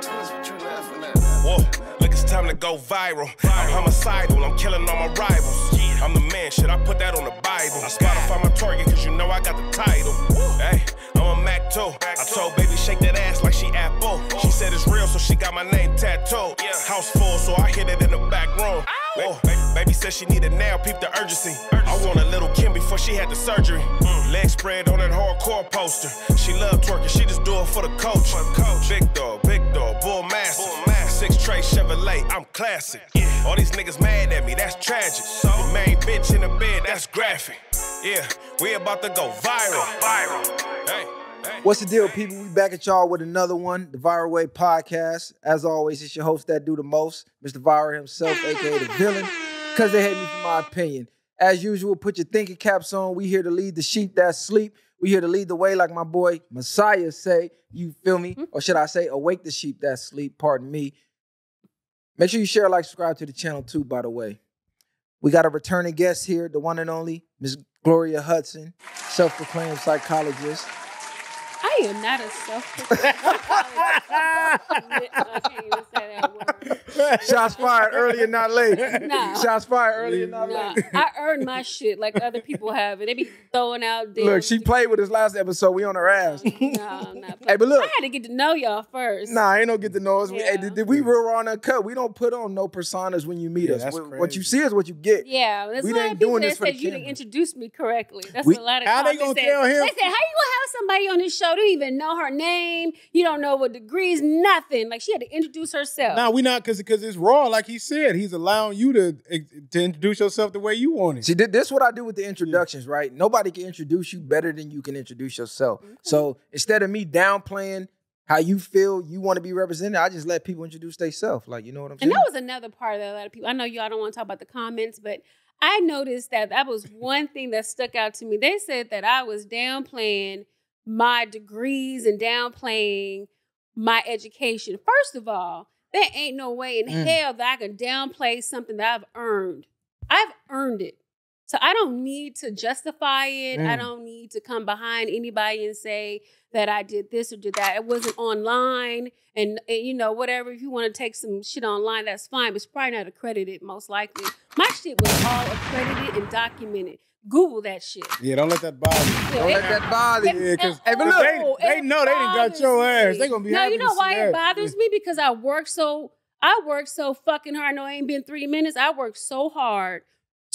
Whoa, look, it's time to go viral. I'm homicidal, I'm killing all my rivals. I'm the man, shit, I put that on the Bible. I Spotify my target, cause you know I got the title. Hey, I'm a Mac 2. I told baby shake that ass like she Apple. She said it's real, so she got my name tattooed. House full, so I hit it in the back room. Baby said she needed nail, peep the urgency. I want a little Kim before she had the surgery. Leg spread on that hardcore poster. She love twerking, she just do it for the coach. Big dog, bull massive. 6 tray Chevrolet, I'm classic. All these niggas mad at me, that's tragic. The main bitch in the bed, that's graphic. Yeah, we about to go viral. Hey. What's the deal, people? We back at y'all with another one, the Viral Way Podcast. As always, it's your host that do the most, Mr. Viral himself, a.k.a. the villain, because they hate me for my opinion. As usual, put your thinking caps on. We here to lead the sheep that sleep. We here to lead the way, like my boy Messiah say. You feel me? Or should I say, awake the sheep that sleep? Pardon me. Make sure you share, like, subscribe to the channel too, by the way. We got a returning guest here, the one and only Miss Gloria Hudson, self-proclaimed psychologist. I am not a self-proclaimed psychologist. I can't even say that word. Shots fired early and not late. Nah. Shots fired early and not late. I earned my shit like other people have it. They be throwing out deals. Look, she played with us last episode. We on her ass. No, I'm not playing. Hey, but look. I had to get to know y'all first. Nah, ain't no get to know us. Yeah. Hey, we real raw and uncut. We don't put on no personas when you meet us. That's What you see is what you get. Yeah, there's We a lot ain't of people doing that this for the said you camera. didn't introduce me correctly. That's We- a lot of How they comments gonna tell him? They said, how you gonna have somebody on this show? They don't even know her name. You don't know what degrees, nothing. Like, she had to introduce herself. No, we not because it's raw, like he said. He's allowing you to introduce yourself the way you want it. See, this is what I do with the introductions, right? Nobody can introduce you better than you can introduce yourself. Okay. So instead of me downplaying how you feel you want to be represented, I just let people introduce themselves. Like, you know what I'm saying? And that was another part that a lot of people, I know y'all don't want to talk about the comments, but I noticed that was one thing that stuck out to me. They said that I was downplaying my degrees and downplaying my education. First of all, there ain't no way in hell that I can downplay something that I've earned. I've earned it. So I don't need to justify it. I don't need to come behind anybody and say that I did this or did that. It wasn't online and you know, whatever. If you want to take some shit online, that's fine. But it's probably not accredited, most likely. My shit was all accredited and documented. Google that shit. Yeah, don't let that bother you. Don't let that bother you. Yeah, because Hey, but look, they know they didn't got your ass. They gonna be No, happy you know to why see it that. bothers me? Because I worked so fucking hard. I know it ain't been 3 minutes. I worked so hard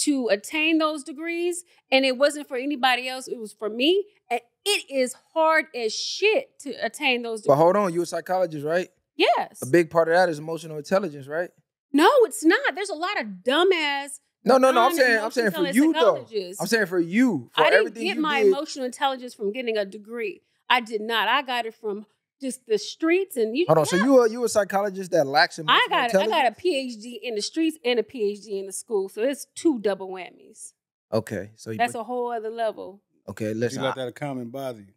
to attain those degrees, and it wasn't for anybody else. It was for me. And it is hard as shit to attain those But degrees. hold on, you a psychologist, right? Yes. A big part of that is emotional intelligence, right? No, it's not. There's a lot of dumbass. No. I'm non-emotional saying for intelligence you though. psychologists. I'm saying for you. For I didn't everything get you my did. emotional intelligence from getting a degree. I did not. I got it from just the streets and you. Hold on, so you a psychologist that lacks emotional I intelligence? got a PhD in the streets and a PhD in the school, so it's 2 double whammies. Okay, so That's a whole other level. okay. You Listen, let that comment bother you.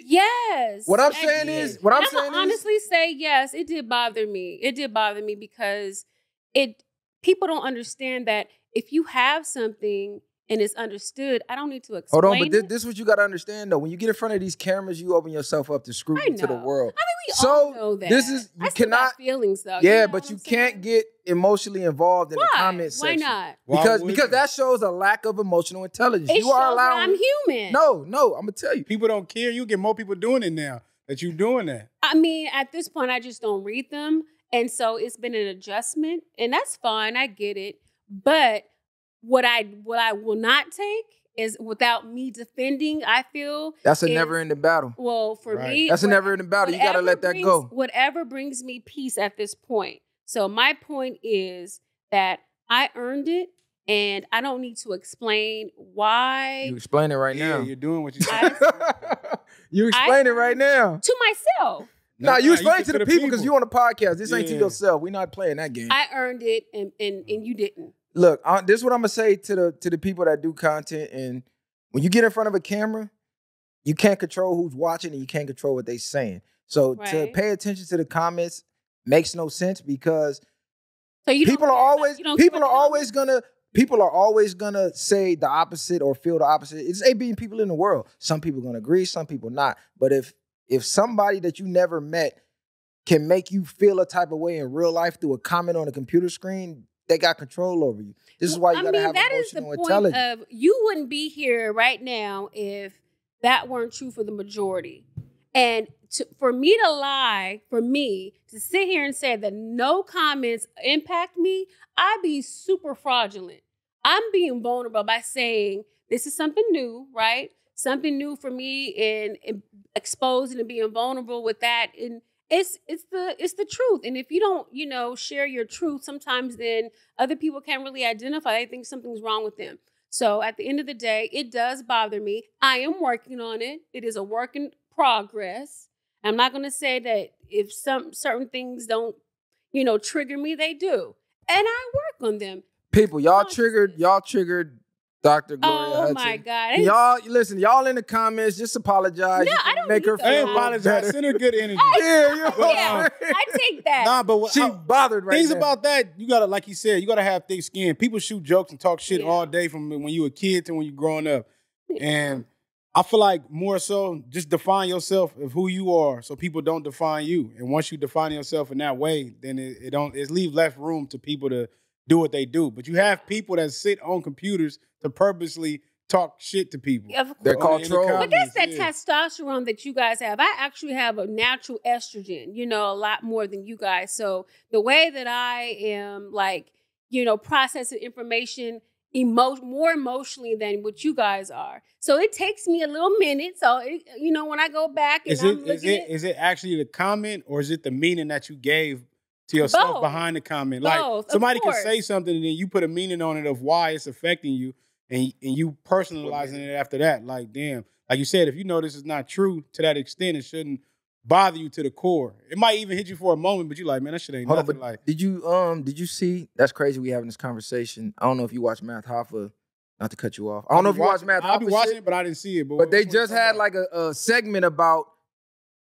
Yes. What I'm That saying did. is, what I'm And saying I'ma is, honestly say yes, it did bother me. It did bother me because people don't understand that if you have something and it's understood, I don't need to explain. hold on, but it. this is what you got to understand though. When you get in front of these cameras, you open yourself up to I scrutiny to the know. world. I mean, we So, all know that. this is- I you still got cannot- feelings though. Yeah, know but what you I'm saying? can't get emotionally involved in the Why? comment Why section. not? Why Because would because you? that shows a lack of emotional intelligence. It You are shows that allowing. I'm human. No, I'm gonna tell you. People don't care. You get more people doing it now that you doing that. I mean, at this point, I just don't read them. And so it's been an adjustment. And that's fine. I get it. But what I will not take is without me defending, I feel. That's a is- never-ending battle. Well, for Right. me. That's a what- never-ending battle. You gotta whatever let that brings- go. Whatever brings me peace at this point. So my point is that I earned it. And I don't need to explain why You explain it right Yeah, now. you're doing what you I- said. You explain it right now. to myself. Nah, you explain it to said the people because you on the podcast. This ain't to Yeah. yourself. We're not playing that game. I earned it and you didn't. Look, this is what I'm gonna say to the people that do content. And when you get in front of a camera, you can't control who's watching and you can't control what they're saying. So to Right. pay attention to the comments makes no sense because So you people don't are care about- always you don't people care are about- always gonna say the opposite or feel the opposite. It's A being people in the world. Some people gonna agree, some people not. But if somebody that you never met can make you feel a type of way in real life through a comment on a computer screen, they got control over you. This is why you gotta have emotional intelligence. That is the point of, you wouldn't be here right now if that weren't true for the majority. And for me to lie, for me to sit here and say that no comments impact me, I'd be super fraudulent. I'm being vulnerable by saying this is something new, right? Something new for me, and exposing and being vulnerable with that. And it's the truth. And if you don't, share your truth, sometimes then other people can't really identify. They think something's wrong with them. So at the end of the day, it does bother me. I am working on it. It is a work in progress. I'm not going to say that if certain things don't, trigger me, they do. And I work on them. People, y'all triggered Dr. Gloria Hudson. Oh my God. Y'all, listen, y'all in the comments, just apologize. No, I don't make her need feel that. apologize. Send her good energy. I take that. Nah, but she bothered right things now. about that, you gotta, like you said, you gotta have thick skin. People shoot jokes and talk shit all day from when you were a kid to when you're growing up. And I feel like more so just define yourself of who you are so people don't define you. And once you define yourself in that way, then it leaves less room to people to do what they do. But you have people that sit on computers to purposely talk shit to people. They're called trolls. But that's that testosterone that you guys have. I actually have a natural estrogen, a lot more than you guys. So the way that I am processing information more emotionally than what you guys are. So it takes me a little minute. So, when I go back and is it actually the comment, or is it the meaning that you gave to yourself behind the comment? Both, like somebody can say something and then you put a meaning on it of why it's affecting you, and you personalizing it after that. Like, damn, like you said, if you know this is not true to that extent, it shouldn't bother you to the core. It might even hit you for a moment, but you like, man, that shit ain't nothing. Like, did you see? That's crazy. We having this conversation. I don't know if you watch Math Hoffa. Not to cut you off. I don't know if you watch Math Hoffa. I'll be watching it, but I didn't see it. But they just had like a segment about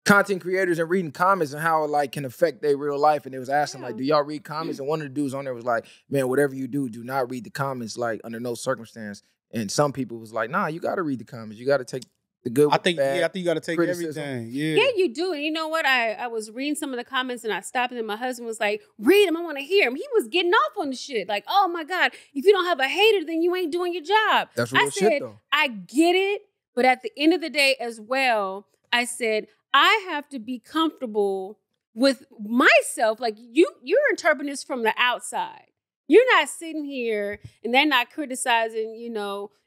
content creators and reading comments and how it can affect their real life. And they was asking do y'all read comments? And one of the dudes on there was like, man, whatever you do not read the comments under no circumstance. And some people was like, nah, you got to read the comments. You got to take the good. I think you got to take criticism. Everything. Yeah, you do. And you know what? I was reading some of the comments and I stopped, and my husband was like, read them. I want to hear them. He was getting off on the shit. Like, oh my God, if you don't have a hater, then you ain't doing your job. That's real shit though. I get it. But at the end of the day as well, I said, I have to be comfortable with myself. Like you're interpreting this from the outside. You're not sitting here and they're not criticizing,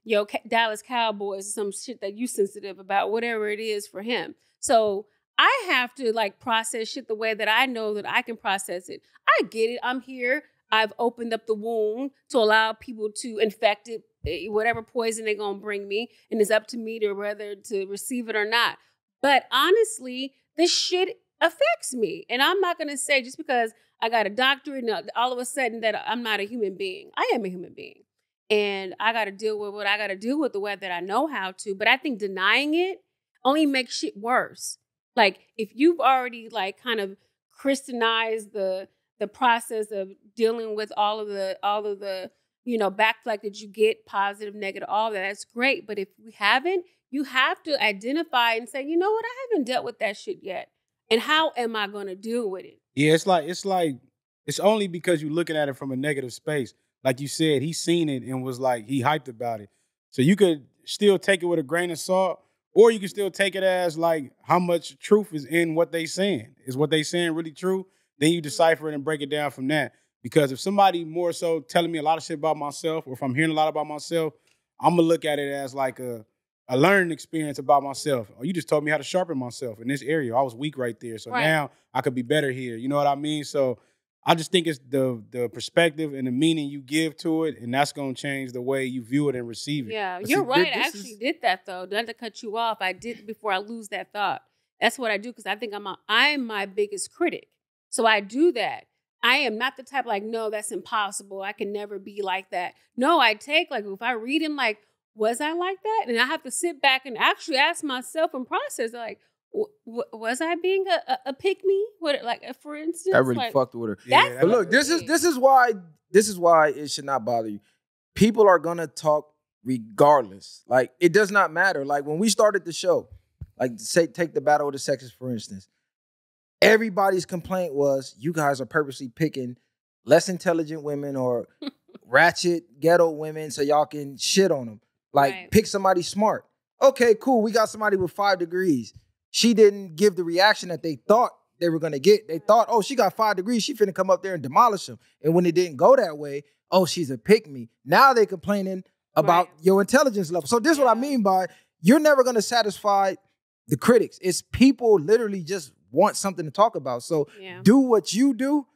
your Dallas Cowboys or some shit that you sensitive about, whatever it is for him. So I have to process shit the way that I know that I can process it. I get it. I'm here. I've opened up the wound to allow people to infect it, whatever poison they're going to bring me. And it's up to me to whether to receive it or not. But honestly, this shit affects me. And I'm not going to say just because I got a doctorate and all of a sudden that I'm not a human being. I am a human being. And I got to deal with what I got to deal with the way that I know how to. But I think denying it only makes shit worse. Like if you've already kind of Christianized the process of dealing with all of the backflash that you get, positive, negative, all that's great. But if we haven't, you have to identify and say, you know what, I haven't dealt with that shit yet. And how am I going to deal with it? Yeah, it's only because you're looking at it from a negative space. Like you said, he seen it and was he hyped about it. So you could still take it with a grain of salt, or you can still take it as how much truth is in what they saying. Is what they saying really true? Then you decipher it and break it down from that. Because if somebody more so telling me a lot of shit about myself, or if I'm hearing a lot about myself, I'm going to look at it as a learning experience about myself. Or you just told me how to sharpen myself in this area. I was weak right there. So now I could be better here. You know what I mean? So I just think it's the perspective and the meaning you give to it, and that's going to change the way you view it and receive it. Yeah, you're right. I actually did that, though. Not to cut you off. I did before I lose that thought. That's what I do because I think I'm my biggest critic. So I do that. I am not the type no, that's impossible. I can never be like that. No, I take if I read him was I like that? And I have to sit back and actually ask myself and process was I being a pick-me? What for instance? I really fucked with her. Yeah, but look, this is why it should not bother you. People are gonna talk regardless. It does not matter. When we started the show, take the battle of the sexes for instance. everybody's complaint was, you guys are purposely picking less intelligent women or ratchet ghetto women so y'all can shit on them. Like, pick somebody smart. Okay, cool. We got somebody with 5 degrees. She didn't give the reaction that they thought they were going to get. They thought, oh, she got 5 degrees. She finna come up there and demolish them. And when it didn't go that way, oh, she's a pick-me. Now they complaining about your intelligence level. So this is what I mean by you're never going to satisfy the critics. It's people literally just want something to talk about. So do what you do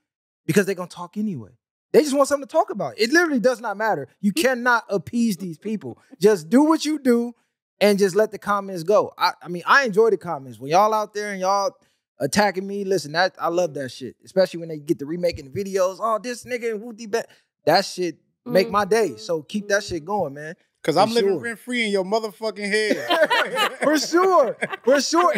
because they're going to talk anyway. They just want something to talk about. It literally does not matter. You cannot appease these people. Just do what you do and just let the comments go. I mean, I enjoy the comments. When y'all out there and y'all attacking me, listen, I love that shit. Especially when they get to remaking the videos. Oh, this nigga and Wooty Bet. That shit make my day. So keep that shit going, man. Because I'm living rent-free in your motherfucking head. For sure. For sure.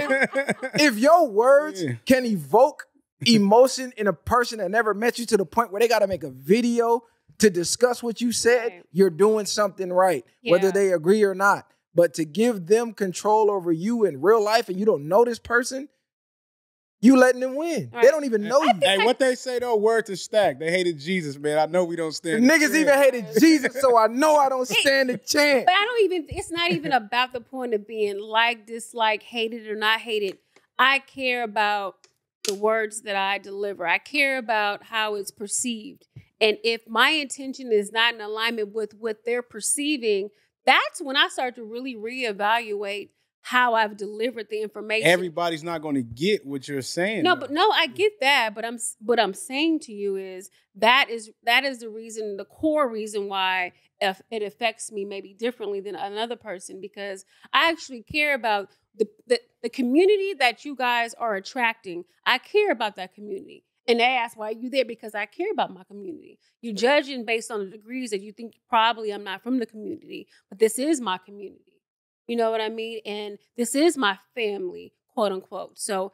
If your words can evoke emotion in a person that never met you to the point where they got to make a video to discuss what you said, you're doing something right, whether they agree or not. But to give them control over you in real life and you don't know this person, you letting them win. They don't even know you. Hey, what they say though, word to stack. They hated Jesus, man. I know we don't stand the niggas even hated Jesus, so I know I don't stand a chance. But it's not even about the point of being like, dislike, hated or not hated. I care about the words that I deliver. I care about how it's perceived. And if my intention is not in alignment with what they're perceiving, that's when I start to really reevaluate how I've delivered the information. Everybody's not going to get what you're saying. No, I get that. But what I'm saying to you is that is the reason, the core reason why it affects me maybe differently than another person, because I actually care about the community that you guys are attracting. I care about that community. And they ask, why are you there? Because I care about my community. You're judging based on the degrees that you think probably I'm not from the community, but this is my community. You know what I mean? And this is my family, quote unquote. So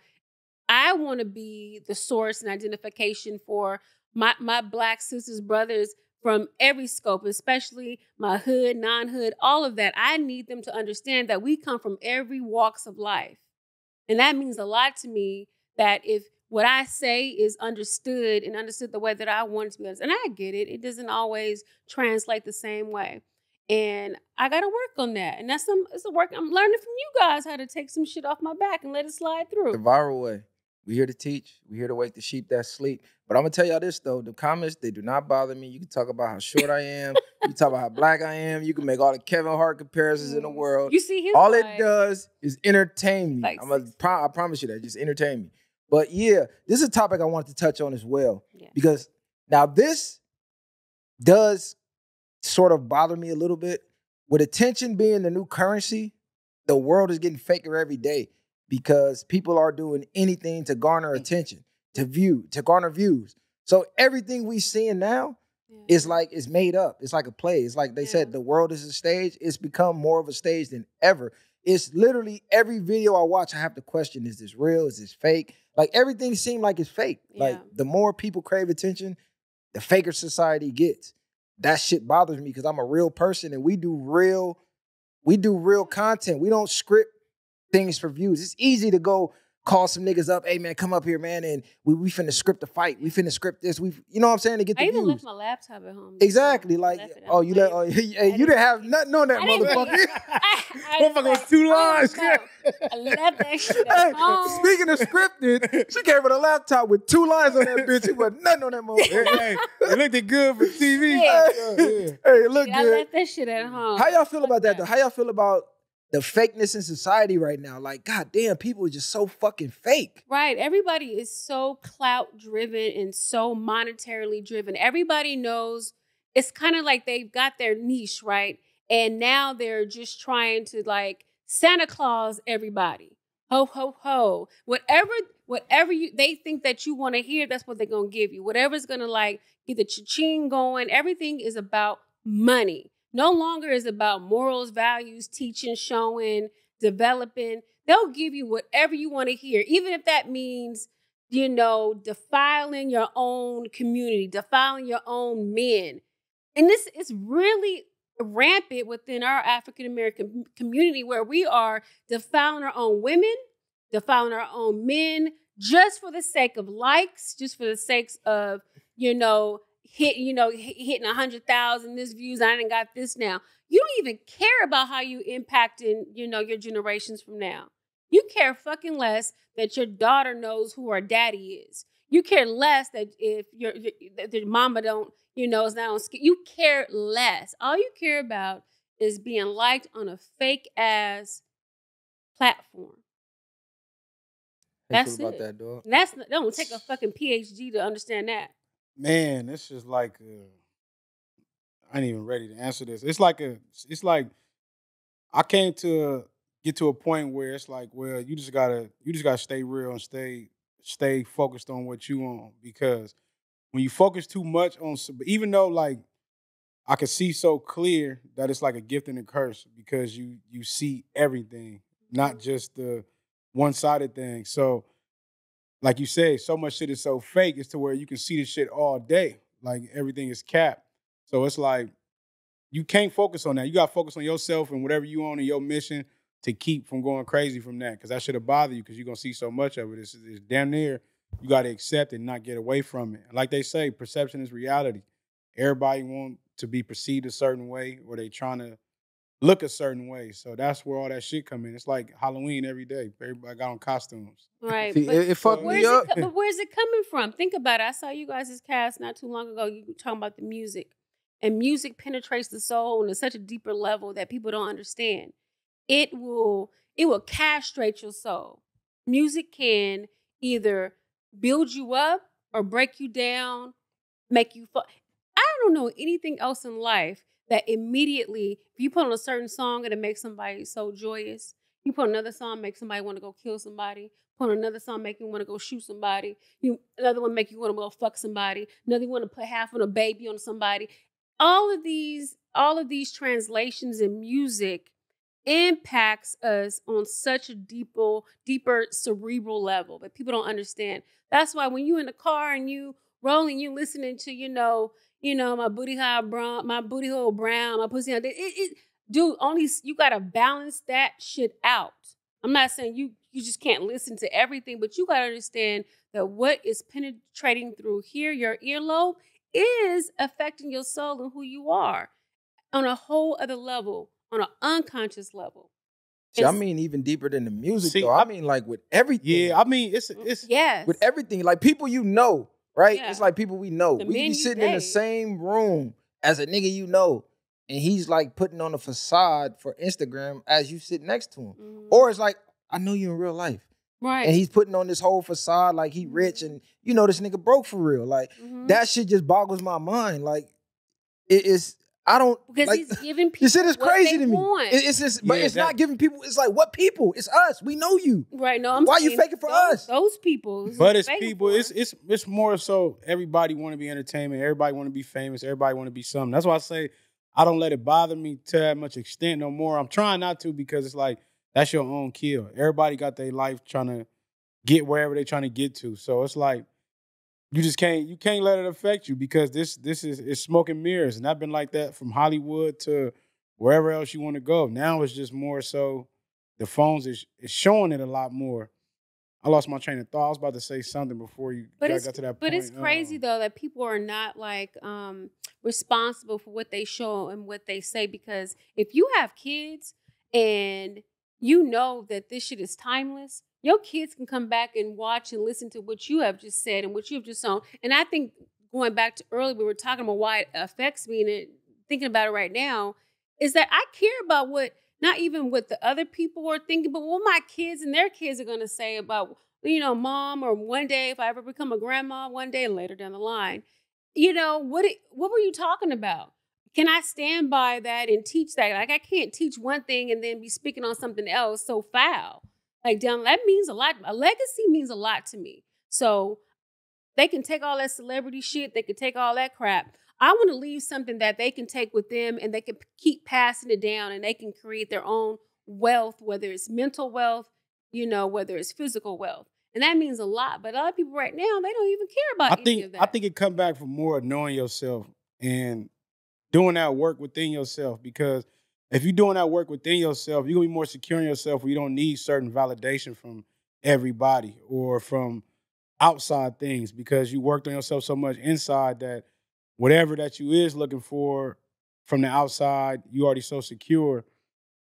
I want to be the source and identification for my Black sisters, brothers from every scope, especially my hood, non-hood, all of that. I need them to understand that we come from every walks of life. And that means a lot to me, that if what I say is understood and understood the way that I want it to be understood, and I get it, it doesn't always translate the same way. And I got to work on that. And it's a work. I'm learning from you guys how to take some shit off my back and let it slide through. The viral way. We here to teach. We here to wake the sheep that sleep. But I'm going to tell y'all this, though. The comments, they do not bother me. You can talk about how short I am. You can talk about how black I am. You can make all the Kevin Hart comparisons in the world. You see his all it does is entertain me. Like I promise you that. Just entertain me. But yeah, this is a topic I wanted to touch on as well. Yeah. Because now this does sort of bother me a little bit. With attention being the new currency, the world is getting faker every day because people are doing anything to garner attention, to garner views. So everything we seeing now is made up. It's like a play. It's like they said, the world is a stage. It's become more of a stage than ever. It's literally every video I watch, I have to question, is this real? Is this fake? Like everything seems like it's fake. Yeah. Like the more people crave attention, the faker society gets. That shit bothers me because I'm a real person and we do real content. We don't script things for views. It's easy to go call some niggas up. Hey man, come up here, man, and we finna script a fight. We finna script this. You know what I'm saying? To get the views. I even left my laptop at home. Exactly. Like, you didn't have nothing on that motherfucker. Motherfucker was 2 lines. I left that shit at home. Speaking of scripted, she came with a laptop with 2 lines on that bitch. It wasn't nothing on that motherfucker. Hey, it looked good for TV. Hey, it looked good. I left that shit at home. How y'all feel about that though? How y'all feel about the fakeness in society right now? Like, goddamn, people are just so fucking fake. Right. Everybody is so clout driven and so monetarily driven. Everybody knows it's kind of like they've got their niche, right? And now they're just trying to like Santa Claus everybody. Ho, ho, ho. Whatever they think that you want to hear, that's what they're going to give you. Whatever's going to like get the cha-ching going. Everything is about money. No longer is about morals, values, teaching, showing, developing. They'll give you whatever you want to hear, even if that means, defiling your own community, defiling your own men. And this is really rampant within our African-American community, where we are defiling our own women, defiling our own men, just for the sake of likes, just for the sake of, hitting 100,000 this views. I done got this now. You don't even care about how you impacting, your generations from now. You care fucking less that your daughter knows who her daddy is. You care less that if your mama don't, is not on. You care less. All you care about is being liked on a fake ass platform. That's about it. that, dog. That don't take a fucking PhD to understand that. Man, it's just like I ain't even ready to answer this. It's like I came to get to a point where it's like, well, you just gotta stay real and stay focused on what you want, because when you focus too much on, even though like I could see so clear that it's like a gift and a curse, because you see everything, not just the one-sided thing. So, like you said, so much shit is so fake, it's to where you can see the shit all day. Like everything is capped. So it's like you can't focus on that. You got to focus on yourself and whatever you own and your mission to keep from going crazy from that, because that should have bothered you, because you're going to see so much of it. It's damn near you got to accept it and not get away from it. Like they say, perception is reality. Everybody wants to be perceived a certain way, or they trying to look a certain way. So that's where all that shit come in. It's like Halloween every day. Everybody got on costumes. Right. See, it fucked me up. But where's it coming from? Think about it. I saw you guys' cast not too long ago. You were talking about the music. And music penetrates the soul on such a deeper level that people don't understand. It will castrate your soul. Music can either build you up or break you down, make you I don't know anything else in life that immediately, if you put on a certain song, it'll make somebody so joyous. You put another song, make somebody want to go kill somebody. Put on another song, make you want to go shoot somebody. Another one make you want to go fuck somebody. Another you want to put half on a baby on somebody. All of these translations in music impacts us on such a deeper cerebral level that people don't understand. That's why when you in the car and you rolling, you listening to, my booty hole brown, my pussy. Dude, only you gotta balance that shit out. I'm not saying you just can't listen to everything, but you gotta understand that what is penetrating through here, your earlobe, is affecting your soul and who you are on a whole other level, on an unconscious level. See, I mean, even deeper than the music, though. I mean, like with everything. Yeah, I mean, it's yes. With everything, like people right? Yeah. It's like people we know. The We men be you sitting in the date. same room as a nigga and he's like putting on a facade for Instagram as you sit next to him. Mhm. Or it's like, I know you in real life. Right. And he's putting on this whole facade like he rich and this nigga broke for real. Like that shit just boggles my mind. Like it is. I don't because like, he's giving people this shit is what crazy they to me. want. It's just, but it's not giving people. It's like, what people? It's us. We know you. Right. No, I'm Why saying you faking for us? Those people. But it's people. It's more so everybody want to be entertainment. Everybody want to be famous. Everybody want to be something. That's why I say I don't let it bother me to that much extent no more. I'm trying not to, because it's like that's your own kill. Everybody got their life trying to get wherever they're trying to get to. So it's like you can't let it affect you, because this is smoke and mirrors. And I've been like that from Hollywood to wherever else you want to go. Now it's just more so the phones is showing it a lot more. I lost my train of thought. I was about to say something before you got to that point. But it's crazy though that people are not like responsible for what they show and what they say, because if you have kids and you know that this shit is timeless, your kids can come back and watch and listen to what you have just said and what you have just shown. And I think going back to earlier, we were talking about why it affects me, and thinking about it right now, is that I care about not even what the other people are thinking, but what my kids and their kids are going to say about, mom, or one day if I ever become a grandma, one day later down the line, what were you talking about? Can I stand by that and teach that? Like, I can't teach one thing and then be speaking on something else so foul. Like, that means a lot. A legacy means a lot to me. So they can take all that celebrity shit. They can take all that crap. I want to leave something that they can take with them, and they can keep passing it down, and they can create their own wealth, whether it's mental wealth, whether it's physical wealth. And that means a lot. But a lot of people right now, they don't even care about any of that. I think it come back from more knowing yourself and doing that work within yourself. Because if you're doing that work within yourself, you're going to be more secure in yourself, where you don't need certain validation from everybody or from outside things because you worked on yourself so much inside that whatever that you is looking for from the outside, you already so secure.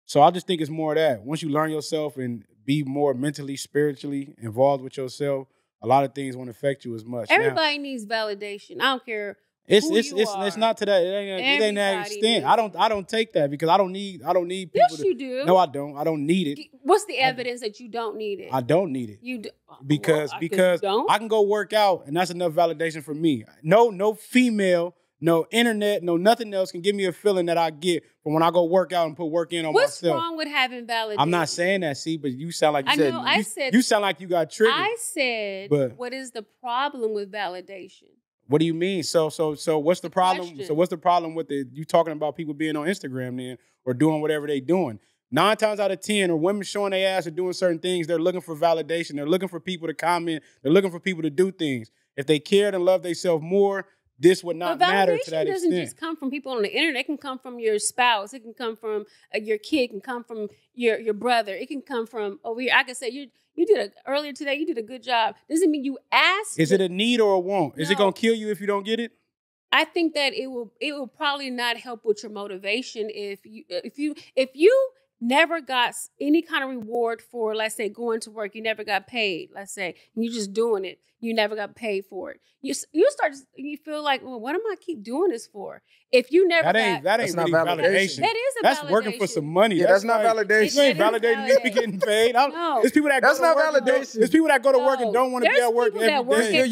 So I just think it's more of that. Once you learn yourself and be more mentally, spiritually involved with yourself, a lot of things won't affect you as much. Everybody needs validation. I don't care. It's not to that. It ain't that extent. I don't take that because I don't need people. Yes, you do. No, I don't. I don't need it. What's the evidence that you don't need it? I don't need it. You do, because you don't? I can go work out and that's enough validation for me. No female, no internet, no nothing else can give me a feeling that I get from when I go work out and put work in on What's myself. What's wrong with having validation? I'm not saying that, see, but you sound like you sound like you got triggered. I said, but what is the problem with validation? What do you mean? So what's the problem? Question. So what's the problem with you talking about people being on Instagram then or doing whatever they doing? 9 times out of 10, or women showing their ass or doing certain things, they're looking for validation. They're looking for people to comment. They're looking for people to do things. If they cared and loved themselves more, this would not matter to that extent. Validation doesn't just come from people on the internet. It can come from your spouse. It can come from your kid. It can come from your brother. It can come from over here. I can say you did earlier today. You did a good job. Doesn't mean you asked. Is it a need or a want? Is it gonna kill you if you don't get it? I think that it will probably not help with your motivation if you never got any kind of reward for, let's say, going to work. You never got paid. Let's say you just doing it. You never got paid for it. You feel like, well, what am I keep doing this for? If you never that ain't really validation. That is that's validation. Working for some money. Yeah, that's not validation. You ain't validating me getting paid. No, there's people that that's not validation. There's people that go to work and don't want to be at work every day.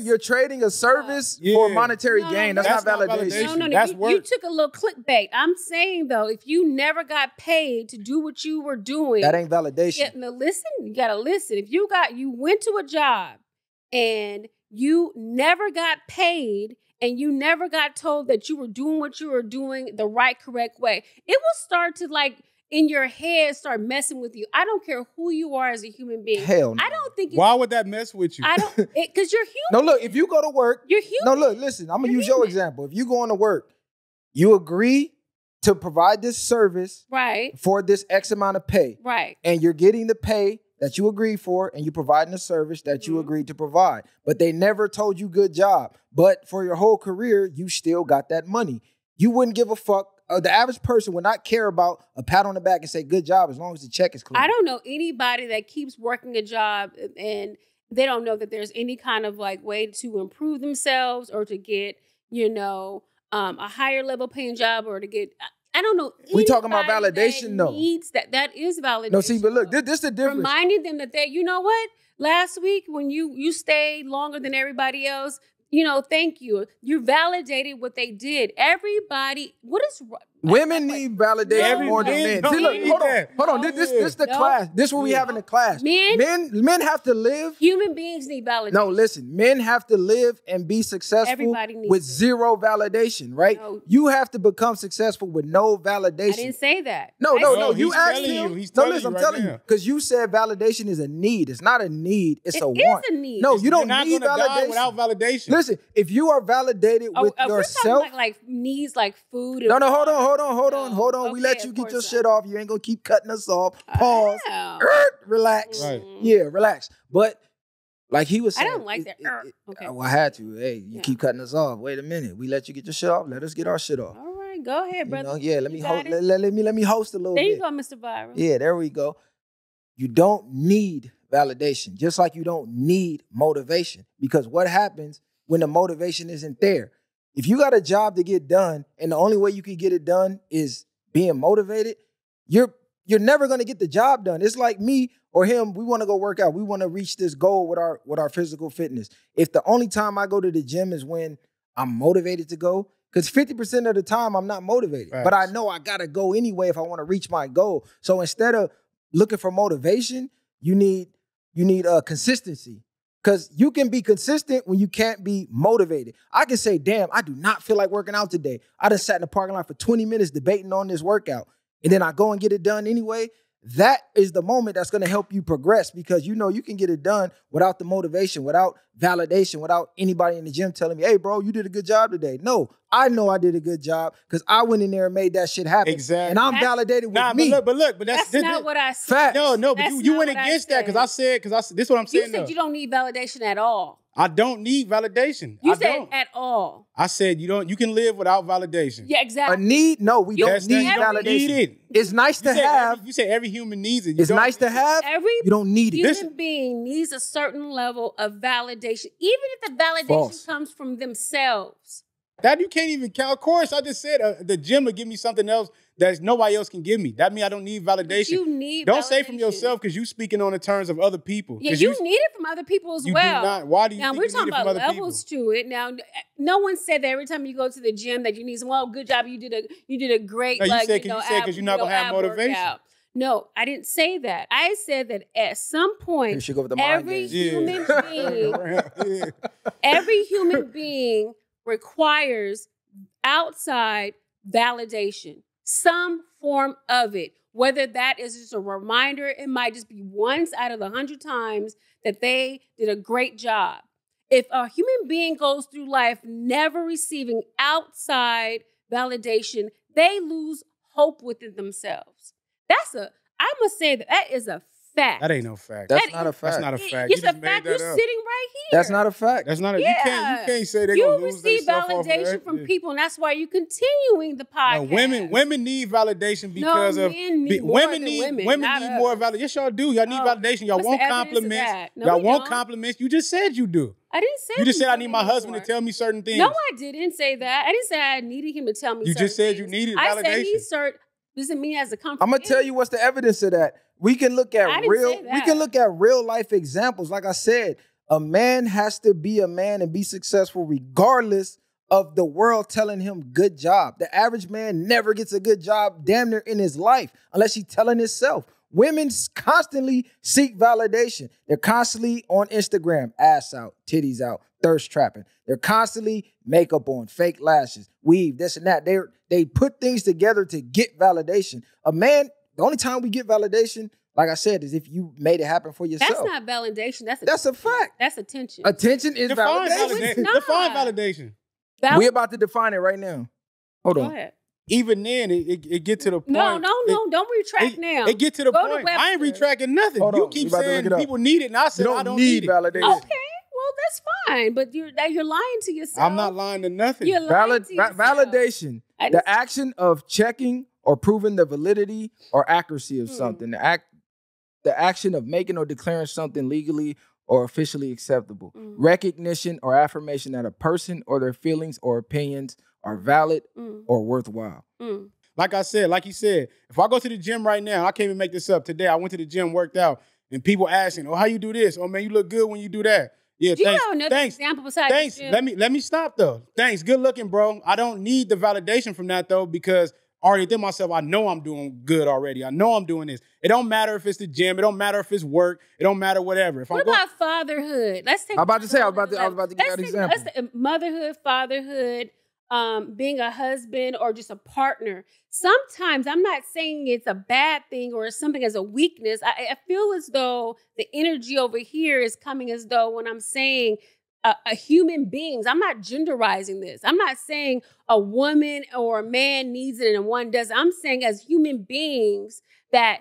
You're trading a service for monetary gain. That's not validation. No. You took a little clickbait. I'm saying though, if you never got paid to do what you were doing, that ain't validation. Now listen, you gotta listen. If you went to a job and you never got paid and you never got told that you were doing what you were doing the right, correct way, it will start to in your head start messing with you. I don't care who you are as a human being. Hell no. I don't think why would that mess with you? I don't, because you're human. No, look, if you go to work, you're human. No, look, listen, I'm going to use your example. If you go to work, you agree to provide this service for this X amount of pay. Right. And you're getting the pay that you agreed for, and you're providing the service that you agreed to provide. But they never told you good job. But for your whole career, you still got that money. You wouldn't give a fuck. The average person would not care about a pat on the back and say good job as long as the check is clear. I don't know anybody that keeps working a job and they don't know that there's any kind of way to improve themselves or to get, a higher level paying job or to get... I don't know. We talking about validation, though. That is validation. No, see, but look, this is the difference. Reminding them that you know what? Last week when you stayed longer than everybody else, thank you. You validated what they did. Everybody, what is women need validation more than men. See, look, hold on. This is the class. This is what we have in the class. Men have to live. Human beings need validation. No, listen. Men have to live and be successful with zero validation, right? No. You have to become successful with no validation. I didn't say that. No. You asked him. I'm telling you. Because you said validation is a need. It's not a need. It's a want. It is a need. No, you don't need validation without validation. Listen, if you are validated with yourself, like needs like food. No, hold on. Okay, we let you get your shit off. You ain't gonna keep cutting us off. Pause. Relax. Right. Yeah, relax. But like he was saying, I don't like that. Okay. I had to. Hey, you keep cutting us off. Wait a minute. We let you get your shit off. Let us get our shit off. All right, go ahead, brother. Let me host. Let me host a little bit. There you go, Mr. Byron. Yeah, there we go. You don't need validation, just like you don't need motivation. Because what happens when the motivation isn't there? If you got a job to get done and the only way you can get it done is being motivated, you're never going to get the job done. It's like me or him. We want to go work out. We want to reach this goal with our physical fitness. If the only time I go to the gym is when I'm motivated to go, because 50% of the time I'm not motivated, but I know I got to go anyway if I want to reach my goal. So instead of looking for motivation, you need consistency. Because you can be consistent when you can't be motivated. I can say, damn, I do not feel like working out today. I just sat in the parking lot for 20 minutes debating on this workout. And then I go and get it done anyway. that is the moment that's going to help you progress, because you know you can get it done without the motivation, without validation, without anybody in the gym telling me, hey, bro, you did a good job today. No, I know I did a good job because I went in there and made that shit happen. Exactly. And I'm validated with me. But look, that's not what I said. Fact. No, but you went against that because I said, this is what I'm saying. You said you don't need validation at all. I don't need validation. You said at all. I said you can live without validation. Yeah, exactly. A need? No, we don't need validation. Need it. It's nice to have. You say every human needs it. It's nice to have. You don't need it. Human being needs a certain level of validation, even if the validation comes from themselves. That you can't even count. Of course, I just said the gym will give me something else that nobody else can give me. That means I don't need validation. But you need Don't validation. say from yourself because you speaking on the terms of other people. Yeah, you need it from other people as well. Do not. Why do you now, think we're you talking need it from about other levels people? to it. Now, no one said that every time you go to the gym that you need some, well, good job, you did a great, No, you said because you're not going to have motivation. Workout. No, I didn't say that. I said that at some point, You should go with the every human being, Yeah. every human being requires outside validation, some form of it. Whether that is just a reminder, it might just be once out of the 100 times that they did a great job. If a human being goes through life never receiving outside validation, they lose hope within themselves. I must say that is a fact. That ain't no fact. That's not a fact. That's not a fact. It's You a just fact. made You're that up. sitting right here. That's not a fact. That's not a. Yeah. You can't say they're You gonna lose their receive stuff off of validation that. from people, and that's why you're continuing the podcast. No, women need validation because No, of men need more than women, women not need us. more validation. Yes, y'all do. Y'all need Oh, validation. Y'all what's want the evidence of compliments. that? No, Y'all we want don't. compliments. You just said you do. I didn't say You just we said I don't need my husband to anymore. tell me certain things. No, I didn't say that. I didn't say I needed him to tell me. You certain just said you things. needed I said validation. he doesn't mean as a comfort. I'm gonna tell you what's the evidence of that. We can look I at didn't real. say that. We can look at real life examples. Like I said, a man has to be a man and be successful regardless of the world telling him good job. The average man never gets a good job damn near in his life unless he's telling himself. Women constantly seek validation. They're constantly on Instagram, ass out, titties out, thirst trapping. They're constantly makeup on, fake lashes, weave, this and that. They put things together to get validation. A man, the only time we get validation, like I said, is if you made it happen for yourself. That's not validation. That's a fact. That's attention. Attention is Define validation. It's not. Define validation. We're about to define it right now. Hold Go on. ahead. Even then, it get to the point. No, don't retract now. It get to the Go to point. I ain't Webster. retracting nothing. Hold You on, keep we about to saying look it up. people need it, and I said You I don't don't need need validation. it. Okay, well that's fine, but you're lying to yourself. I'm not lying to nothing. You're lying to yourself. Validation. I The just- action of checking or proving the validity or accuracy of something. The action of making or declaring something legally or officially acceptable. Recognition or affirmation that a person or their feelings or opinions are valid or worthwhile. Like I said, like you said, if I go to the gym right now, I can't even make this up. Today, I went to the gym, worked out, and people asking, "Oh, how you do this? Oh man, you look good when you do that." Yeah, Do you thanks. have another Thanks. example besides Thanks. the gym? Let me stop though. Thanks. Good looking, bro. I don't need the validation from that though, because I already did myself. I know I'm doing good already. I know I'm doing this. It don't matter if it's the gym. It don't matter if it's work. It don't matter whatever. If What about fatherhood? Let's take. I was about to give that example. Let's take motherhood, fatherhood, being a husband or just a partner. Sometimes I'm not saying it's a bad thing or something as a weakness. I feel as though the energy over here is coming as though when I'm saying a human beings, I'm not genderizing this. I'm not saying a woman or a man needs it and one doesn't. I'm saying as human beings that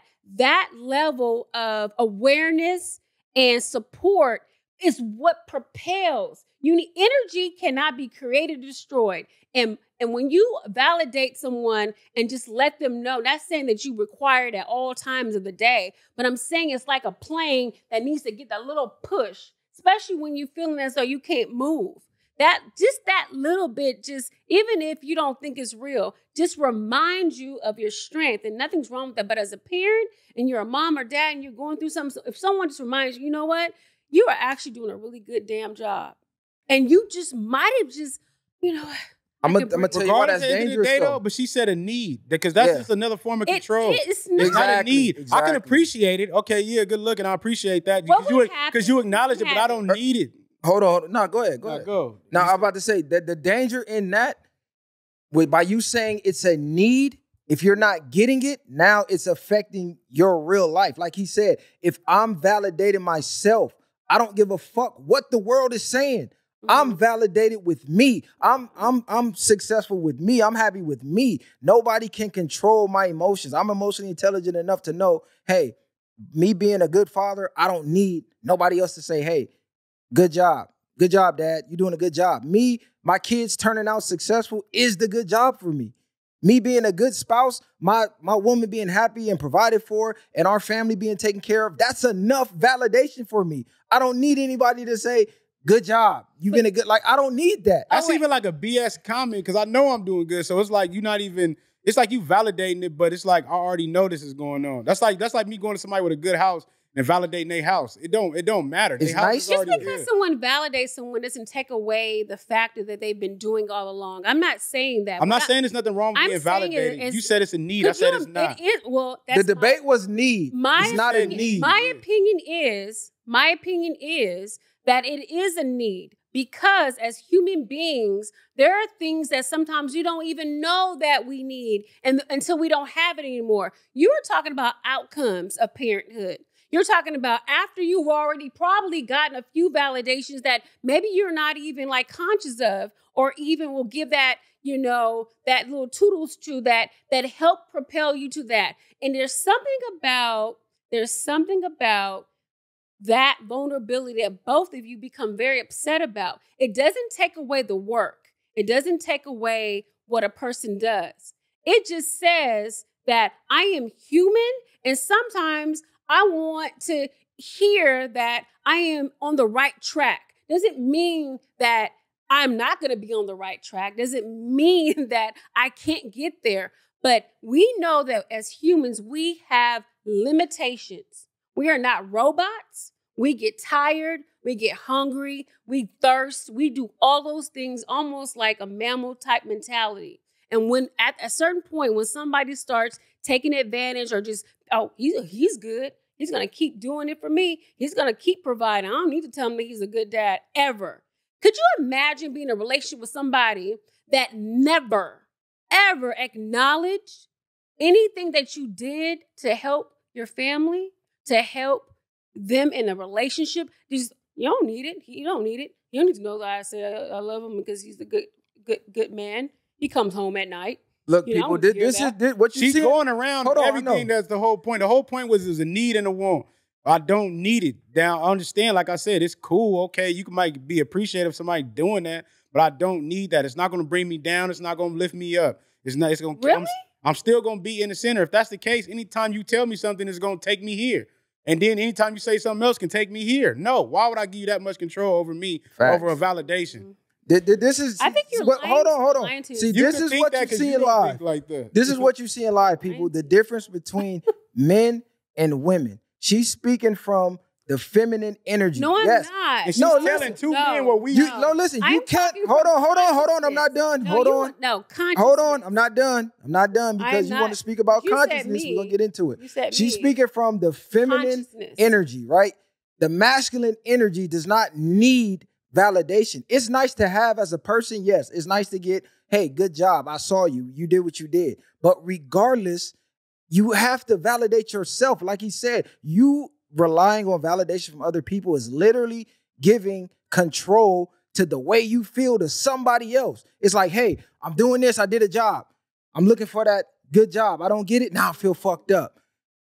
level of awareness and support is what propels. Energy cannot be created or destroyed. And when you validate someone and just let them know, not saying that you require it at all times of the day, but I'm saying it's like a plane that needs to get that little push, especially when you're feeling as though you can't move. That little bit, just even if you don't think it's real, just remind you of your strength. And nothing's wrong with that. But as a parent and you're a mom or dad and you're going through something, if someone just reminds you, you know what? You are actually doing a really good damn job. And you just might have just, I'm gonna tell you why that's dangerous though. But she said a need, because that's just another form of control. It's not. It's not a need. I Exactly. can appreciate it. Okay, yeah, good looking. I appreciate that What would happen? because you acknowledge it, but I don't need it. Hold on. No, go ahead. Go No, ahead. go. Now, I'm about to say that the danger in that, by you saying it's a need, If you're not getting it, now it's affecting your real life. Like he said, if I'm validating myself, I don't give a fuck what the world is saying. I'm validated with me. I'm successful with me. I'm happy with me. Nobody can control my emotions. I'm emotionally intelligent enough to know, hey, me being a good father, I don't need nobody else to say, hey, good job. Good job, Dad. You're doing a good job. Me, my kids turning out successful is the good job for me. Me being a good spouse, my woman being happy and provided for, and our family being taken care of, that's enough validation for me. I don't need anybody to say, good job. You've been a good, like, I don't need that. That's even like a BS comment because I know I'm doing good. So it's like you're not even, it's like you validating it, but it's like I already know this is going on. That's like me going to somebody with a good house and validating their house. It don't matter. It's nice. Just because someone validates someone doesn't take away the factor that they've been doing all along. I'm not saying that. I'm not saying there's nothing wrong with being validated. You said it's a need. I said it's not. That's the debate was need. It's not a need. My opinion is that it is a need because as human beings, there are things that sometimes you don't even know that we need until we don't have it anymore. You were talking about outcomes of parenthood. You're talking about after you've already probably gotten a few validations that maybe you're not even like conscious of, or even will give that, that little toodles to that help propel you to that. And there's something about that vulnerability that both of you become very upset about. It doesn't take away the work. It doesn't take away what a person does. It just says that I am human, and sometimes I want to hear that I am on the right track. Doesn't mean that I'm not going to be on the right track. Doesn't mean that I can't get there. But we know that as humans, we have limitations. We are not robots. We get tired. We get hungry. We thirst. We do all those things almost like a mammal type mentality. And when at a certain point, when somebody starts taking advantage or just, he's good. He's going to keep doing it for me. He's going to keep providing. I don't need to tell him that he's a good dad ever. Could you imagine being in a relationship with somebody that never, ever acknowledged anything that you did to help your family, to help them in a relationship? You don't need it. You don't need it. You don't need to know that I said I love him because he's a good man. He comes home at night. Look, people, this is what you see. She's going around everything. That's the whole point. The whole point was there's a need and a want. I don't need it. Now, I understand, like I said, it's cool. Okay, you might be appreciative of somebody doing that, but I don't need that. It's not going to bring me down. It's not going to lift me up. It's not. It's going to. Really? I'm still going to be in the center. If that's the case, anytime you tell me something, it's going to take me here. And then anytime you say something else can take me here. No, why would I give you that much control over me, over a validation? This is. I think you're lying. Hold on. See, this is what you see in live. Like that. This is what you see in live, people. The difference between men and women. She's speaking from the feminine energy. No, I'm not. And she's telling two men what we know. No, listen. You can't. Hold on. I'm not done. Hold on. Hold on. I'm not done because you want to speak about consciousness. We're gonna get into it. She's speaking from the feminine energy, right? The masculine energy does not need validation. It's nice to have as a person. Yes, it's nice to get, hey, good job. I saw you. You did what you did. But regardless, you have to validate yourself. Like he said, you relying on validation from other people is literally giving control to the way you feel to somebody else. It's like, hey, I'm doing this. I did a job. I'm looking for that good job. I don't get it. Now I feel fucked up.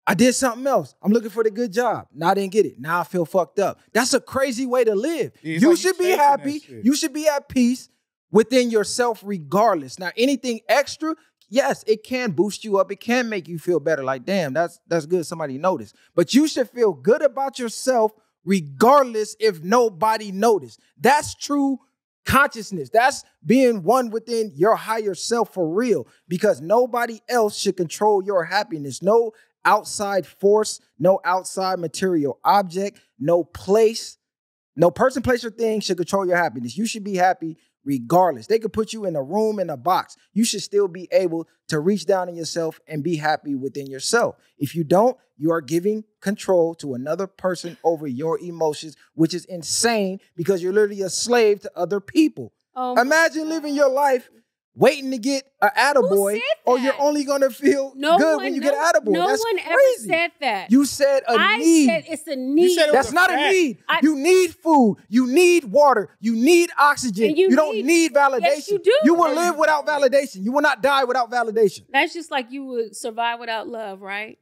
I did something else. I'm looking for the good job. Now I didn't get it. Now I feel fucked up. That's a crazy way to live. You should be happy. You should be at peace within yourself regardless. Now, anything extra, yes, it can boost you up. It can make you feel better. Like, damn, that's good. Somebody noticed. But you should feel good about yourself regardless if nobody noticed. That's true consciousness. That's being one within your higher self for real, because nobody else should control your happiness. No outside force, no outside material object, no place, no person, place, or thing should control your happiness. You should be happy regardless. They could put you in a room, in a box. You should still be able to reach down in yourself and be happy within yourself. If you don't, you are giving control to another person over your emotions, which is insane because you're literally a slave to other people. Imagine living your life waiting to get an attaboy, or you're only gonna feel good when you get an attaboy. That's one crazy. ever said that. You said I need. I said it's a need. That's not a need. You need food. You need water. You need oxygen. You don't need validation. Yes, you do. You will live without validation. You will not die without validation. That's just like you would survive without love, right?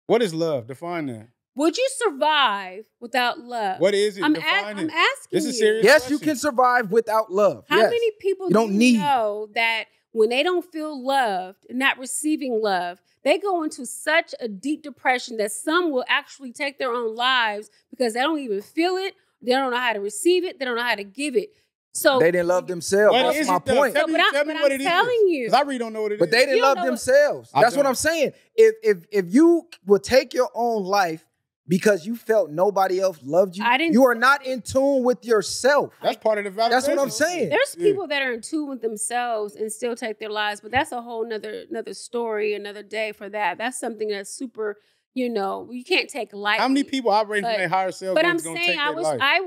What is love? Define that. Would you survive without love? What is it? I'm asking This is you. serious. Yes, question. you can survive without love. How Yes. many people do you know that when they don't feel loved, not receiving love, they go into such a deep depression that some will actually take their own lives because they don't even feel it. They don't know how to receive it. They don't know how to give it. So they didn't love themselves. That's my point. Tell me what it is. I'm telling you. Because I really don't know what it is. But they didn't love themselves. That's what I'm saying. If you would take your own life because you felt nobody else loved you, you are not in tune with yourself. That's part of the validation. That's what I'm saying. There's people that are in tune with themselves and still take their lives, but that's a whole another story, another day for that. That's something that's super, you can't take lightly. How many people operating from their higher self? But I'm saying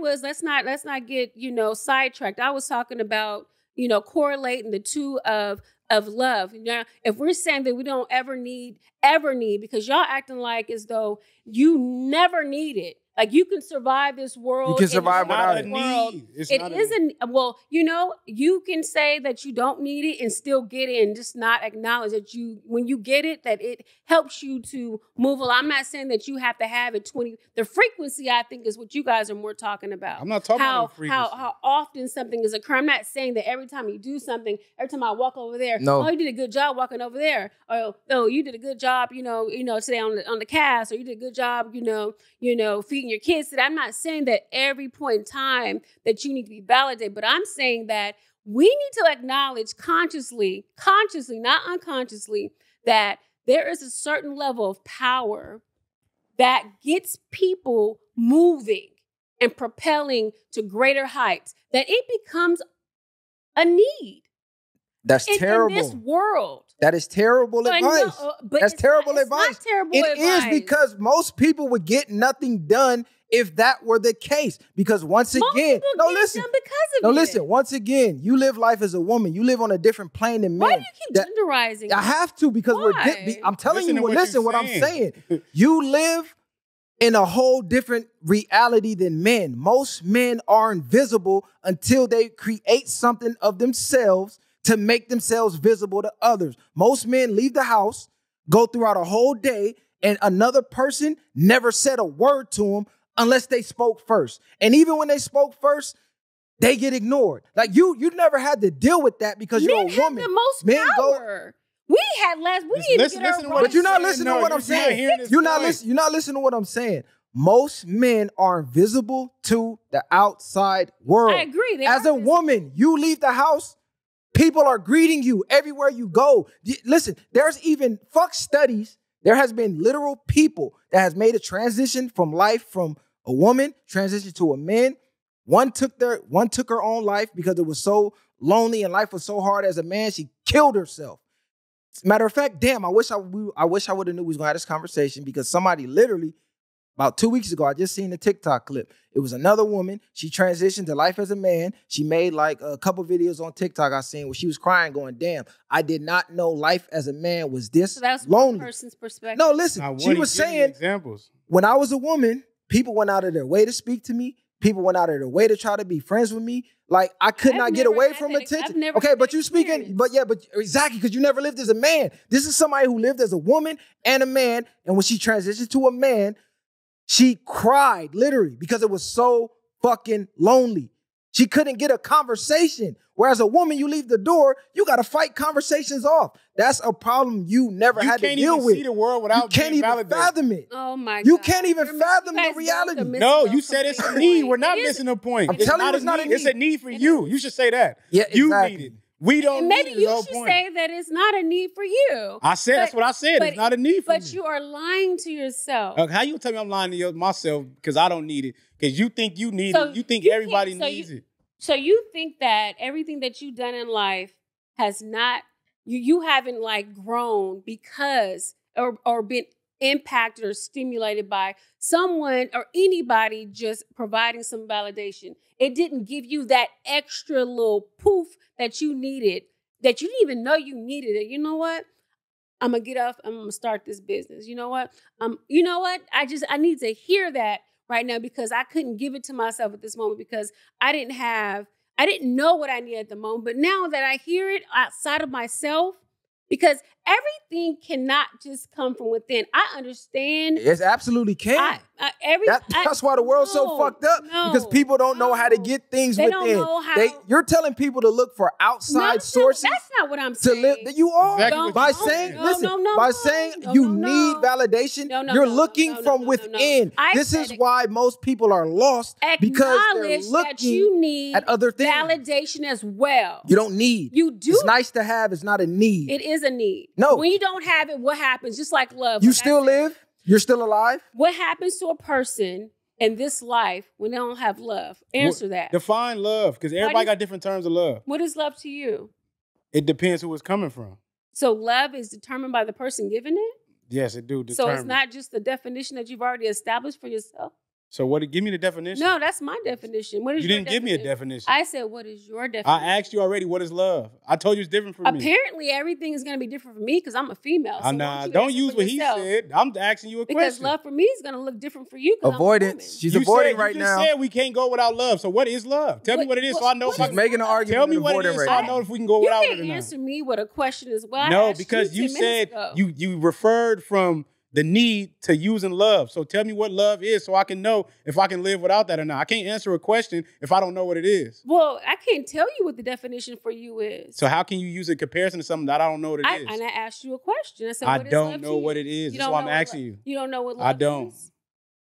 let's not get, sidetracked. I was talking about, correlating the two of love. If we're saying that we don't ever need, because y'all acting like as though you never need it. Like you can survive this world. You can survive without it. You can say that you don't need it and still get it and just not acknowledge that when you get it, that it helps you to move along. I'm not saying that you have to have it 20. The frequency, I think, is what you guys are more talking about. I'm not talking about frequency. How often something is occurring. I'm not saying that every time you do something, every time I walk over there, no. Oh, you did a good job walking over there. Or, oh, you did a good job, today on the cast, or you did a good job, feeding your kids. I'm not saying that every point in time that you need to be validated, but I'm saying that we need to acknowledge consciously, not unconsciously, that there is a certain level of power that gets people moving and propelling to greater heights, that it becomes a need. That's terrible. In this world. That is terrible advice. That's terrible advice. Not terrible advice. It is because most people would get nothing done if that were the case. Because once again, listen. Once again, you live life as a woman. You live on a different plane than men. Why do you keep genderizing? I have to because I'm telling you. Listen, what I'm saying. You live in a whole different reality than men. Most men are invisible until they create something of themselves to make themselves visible to others. Most men leave the house, go throughout a whole day, and another person never said a word to them unless they spoke first. And even when they spoke first, they get ignored. Like you never had to deal with that because you're a woman. Men have the most power. We had less. We didn't get our rights. But you're not listening to what I'm saying. You're not listening to what I'm saying. Most men are invisible to the outside world. I agree. As a woman, you leave the house, people are greeting you everywhere you go. Listen, there's even studies. There has been literal people that has made a transition from life from a woman, transition to a man. One took her own life because it was so lonely and life was so hard as a man. She killed herself. Matter of fact, damn, I wish I would have knew we was gonna have this conversation because somebody literally about 2 weeks ago, I just seen the TikTok clip. It was another woman. She transitioned to life as a man. She made like a couple videos on TikTok I seen where she was crying going, damn, I did not know life as a man was this so that's lonely. One person's perspective. No, listen, she was saying, examples. When I was a woman, people went out of their way to speak to me. People went out of their way to try to be friends with me. Like I could not get away from attention. Okay, but you speaking, but exactly, because you never lived as a man. This is somebody who lived as a woman and a man. And when she transitioned to a man, she cried literally because it was so fucking lonely. She couldn't get a conversation. Whereas a woman, you leave the door, you got to fight conversations off. That's a problem you never had to deal with. You can't even see the world without being validated. You can't even fathom it. Oh my God. You can't even fathom the reality. No, you said it's a need. We're not missing a point. I'm telling you it's not a need. It's a need for you. You should say that. Yeah, exactly. You need it. We don't need it. Maybe you should say that it's not a need for you. I said that's what I said. It's not a need for me. But you are lying to yourself. How you tell me I'm lying to myself because I don't need it? Because you think you need it. You think everybody needs it. So you think that everything that you've done in life has not, you haven't like grown because or been impacted or stimulated by someone or anybody just providing some validation. It didn't give you that extra little poof that you needed, that you didn't even know you needed it. You know what? I'm gonna get up. I'm gonna start this business. You know what? I need to hear that right now because I couldn't give it to myself at this moment because I didn't know what I needed at the moment. But now that I hear it outside of myself, because everything cannot just come from within. I understand. It absolutely can. That's why the world's so fucked up because people don't know how to get things within. Don't know how. You're telling people to look for outside sources. That's not what I'm saying. You are Exactly by saying you need validation. You're looking from within. This is why most people are lost because they're looking at other things. Validation as well. You don't need. You do. It's nice to have. It's not a need. It is a need. No. When you don't have it, what happens? Just like love. You still live. You're still alive. What happens to a person in this life when they don't have love? Answer that. Define love, because everybody got different terms of love. What is love to you? It depends who it's coming from. So love is determined by the person giving it? Yes, it do. So it's not just the definition that you've already established for yourself? So give me the definition. No, that's my definition. What is you didn't give me a definition. I said, what is your definition? I asked you already, what is love? I told you it's different for me. Apparently, everything is going to be different for me because I'm a female. So don't use what he said. I'm asking you a question. Because love for me is going to look different for you. Avoidance. She's avoiding right now. You just said we can't go without love. So what is love? Tell me what it is so I know. She's making an argument. Tell me what it is so I know if we can go without it or not. You can't answer me what a question is. Well, no, because you said you referred from the need to using love. So tell me what love is so I can know if I can live without that or not. I can't answer a question if I don't know what it is. Well, I can't tell you what the definition for you is. So how can you use a comparison to something that I don't know what it is? And I asked you a question. I said, I don't know what it is. That's why I'm asking you. You don't know what love I don't. is?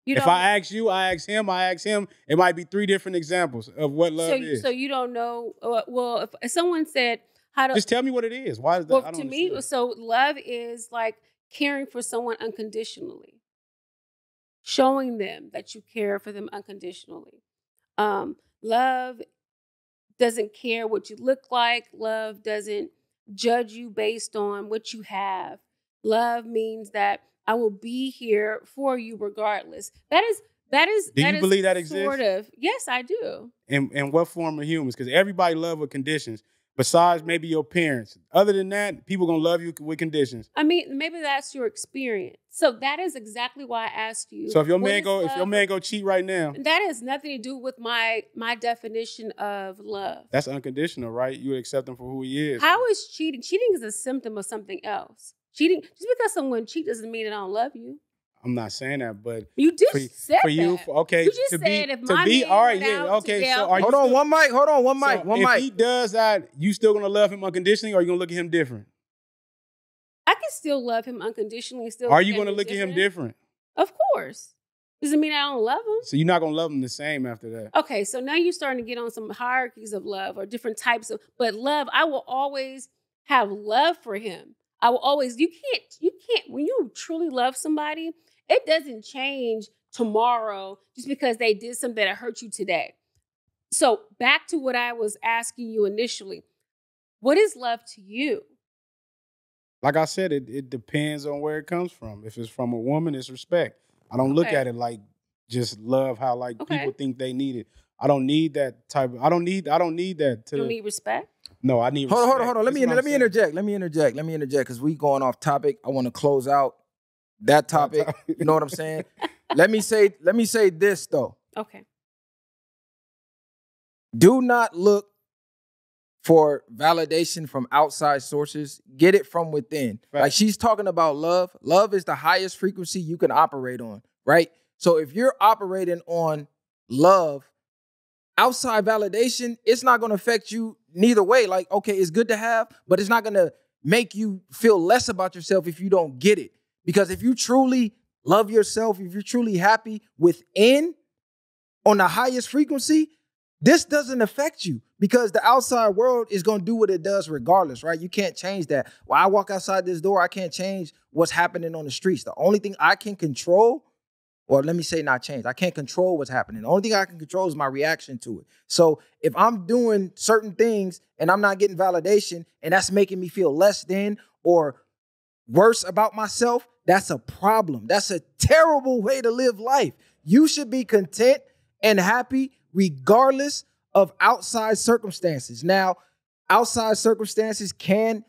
If I ask you, I ask him, it might be 3 different examples of what love is. So you don't know. Well, if someone said, just tell me what it is. Why is that? Well, to me, so love is like caring for someone unconditionally, showing them that you care for them unconditionally. Love doesn't care what you look like. Love doesn't judge you based on what you have. Love means that I will be here for you regardless. That is. Do you believe that exists? Sort of. Yes, I do. In what form of humans? Because everybody love with conditions. Besides maybe your parents. Other than that, people going to love you with conditions. I mean, maybe that's your experience. So that is exactly why I asked you. So if your man go cheat right now. That has nothing to do with my definition of love. That's unconditional, right? You accept him for who he is. How is cheating? Cheating is a symptom of something else. Cheating, just because someone cheats doesn't mean that I don't love you. I'm not saying that, but you just said for you, that. okay. You just said if my man all right, went yeah, out okay. to So are you hold on, one mic. If he does that, you still gonna love him unconditionally, or are you gonna look at him different? I can still love him unconditionally. Are you gonna look at him different? Of course. Doesn't mean I don't love him. So you're not gonna love him the same after that. Okay, so now you're starting to get on some hierarchies of love or different types of. But love, I will always have love for him. I will always. You can't. When you truly love somebody, it doesn't change tomorrow just because they did something that hurt you today. So back to what I was asking you initially. What is love to you? Like I said, it depends on where it comes from. If it's from a woman, it's respect. I don't look at it like just love how people think they need it. I don't need that type of, I don't need that to. You don't need respect? No, I need respect. Hold on. Let me interject because we going off topic. I want to close out that topic. You know what I'm saying? Let me say this though. Okay. Do not look for validation from outside sources. Get it from within. Right. Like she's talking about love. Love is the highest frequency you can operate on, right? So if you're operating on love, outside validation, it's not going to affect you neither way. Like, okay, it's good to have, but it's not going to make you feel less about yourself if you don't get it. Because if you truly love yourself, if you're truly happy within on the highest frequency, this doesn't affect you because the outside world is going to do what it does regardless, right? You can't change that. When I walk outside this door, I can't change what's happening on the streets. The only thing I can control, or let me say not change, I can't control what's happening. The only thing I can control is my reaction to it. So if I'm doing certain things and I'm not getting validation and that's making me feel less than or worse about myself, that's a problem. That's a terrible way to live life. You should be content and happy regardless of outside circumstances. Now, outside circumstances can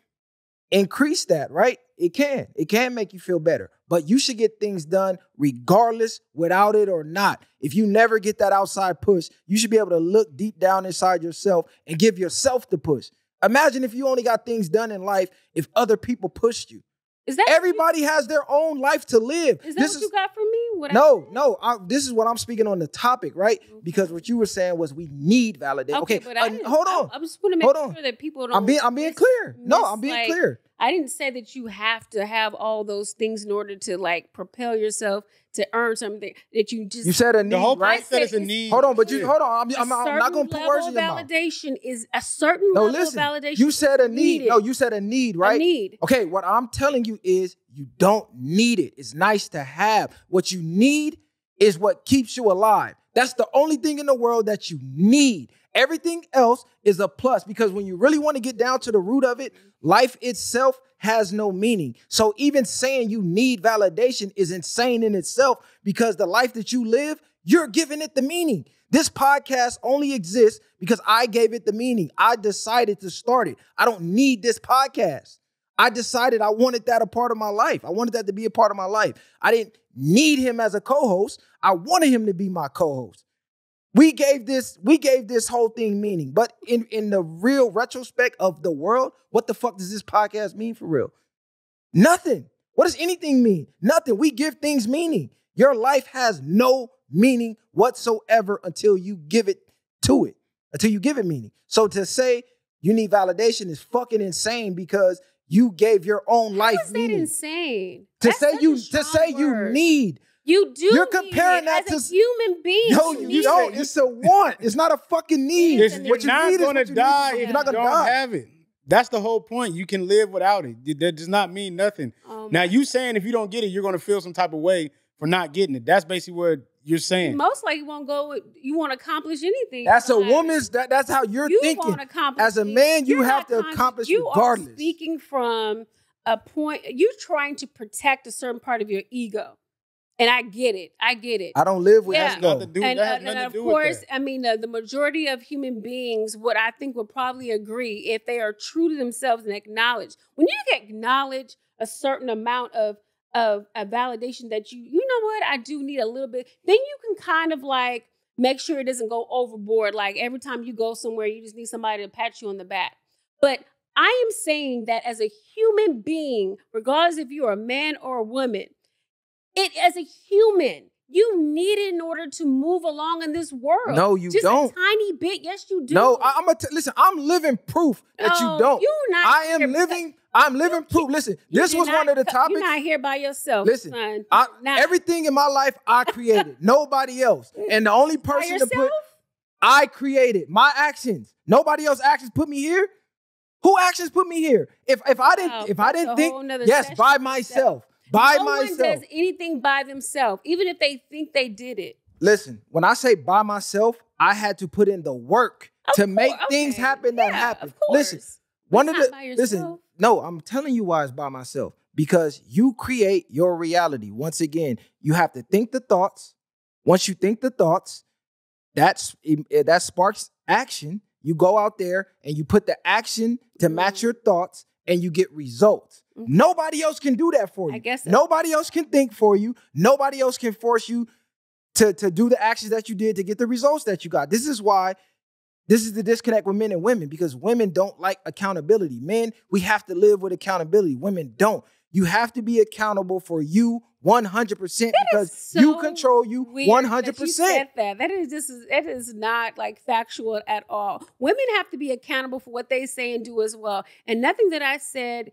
increase that, right? It can make you feel better, but you should get things done regardless, without it or not. If you never get that outside push, you should be able to look deep down inside yourself and give yourself the push. Imagine if you only got things done in life if other people pushed you. Is that Everybody has their own life to live. Is that what you got from me? This is what I'm speaking on the topic, right? Because what you were saying was we need validation. Okay, but hold on. I just want to make sure that people don't. I'm being clear. No, I'm being clear. I didn't say that you have to have all those things in order to like propel yourself to earn something that you just. You said a need, The whole right? point said it's a need. Hold on, but hold on. I'm not going to put words in your mouth. Validation is a certain level of validation. You said a need. No, you said a need, right? A need. Okay, what I'm telling you is you don't need it. It's nice to have. What you need is what keeps you alive. That's the only thing in the world that you need. Everything else is a plus, because when you really want to get down to the root of it, life itself has no meaning. So even saying you need validation is insane in itself, because the life that you live, you're giving it the meaning. This podcast only exists because I gave it the meaning. I decided to start it. I don't need this podcast. I decided I wanted that a part of my life. I wanted that to be a part of my life. I didn't need him as a co-host. I wanted him to be my co-host. We gave this whole thing meaning. But in the real retrospect of the world, what the fuck does this podcast mean for real? Nothing. What does anything mean? Nothing. We give things meaning. Your life has no meaning whatsoever until you give it to it, until you give it meaning. So to say you need validation is fucking insane, because you gave your own life meaning. Insane. To say you need. You do. You're comparing that as to a human being. No, you don't. It's a want. It's not a fucking need. You're not going to die if you don't have it. That's the whole point. You can live without it. That does not mean nothing. Now, you saying if you don't get it, you're going to feel some type of way for not getting it. That's basically what you're saying. Most likely won't go. You won't accomplish anything. That's a woman's. That's how you're thinking. Won't accomplish. As a man, you have to accomplish regardless. You are speaking from a point. You're trying to protect a certain part of your ego. And I get it. I don't live with that. And of course, I mean, the majority of human beings, what I think would probably agree, if they are true to themselves and acknowledge. When you acknowledge a certain amount of a validation that you know what, I do need a little bit, then you can kind of like make sure it doesn't go overboard. Like every time you go somewhere, you just need somebody to pat you on the back. But I am saying that as a human being, regardless if you're a man or a woman, as a human, you need it in order to move along in this world. No, you just don't. A tiny bit. Yes, you do. No, listen, I'm living proof that you don't. You're not. I'm living proof. Listen, this was one of the topics. You're not here by yourself. Listen, son. everything in my life I created. Nobody else. And the only person I created my actions. Nobody else's actions put me here. Who actions put me here? If I didn't think, yes, by myself. No one does anything by themselves, even if they think they did it. Listen, when I say by myself, I had to put in the work to make things happen that happen. Of course. Listen, no, I'm telling you why it's by myself. Because you create your reality. Once again, you have to think the thoughts. Once you think the thoughts, that sparks action. You go out there and you put the action to match your thoughts, and you get results. Mm-hmm. Nobody else can do that for you. I guess so. Nobody else can think for you. Nobody else can force you to do the actions that you did to get the results that you got. This is the disconnect with men and women, because women don't like accountability. Men, we have to live with accountability. Women don't. You have to be accountable for you 100% because you control you 100%. That you said that. That is not like factual at all. Women have to be accountable for what they say and do as well. And nothing that I said,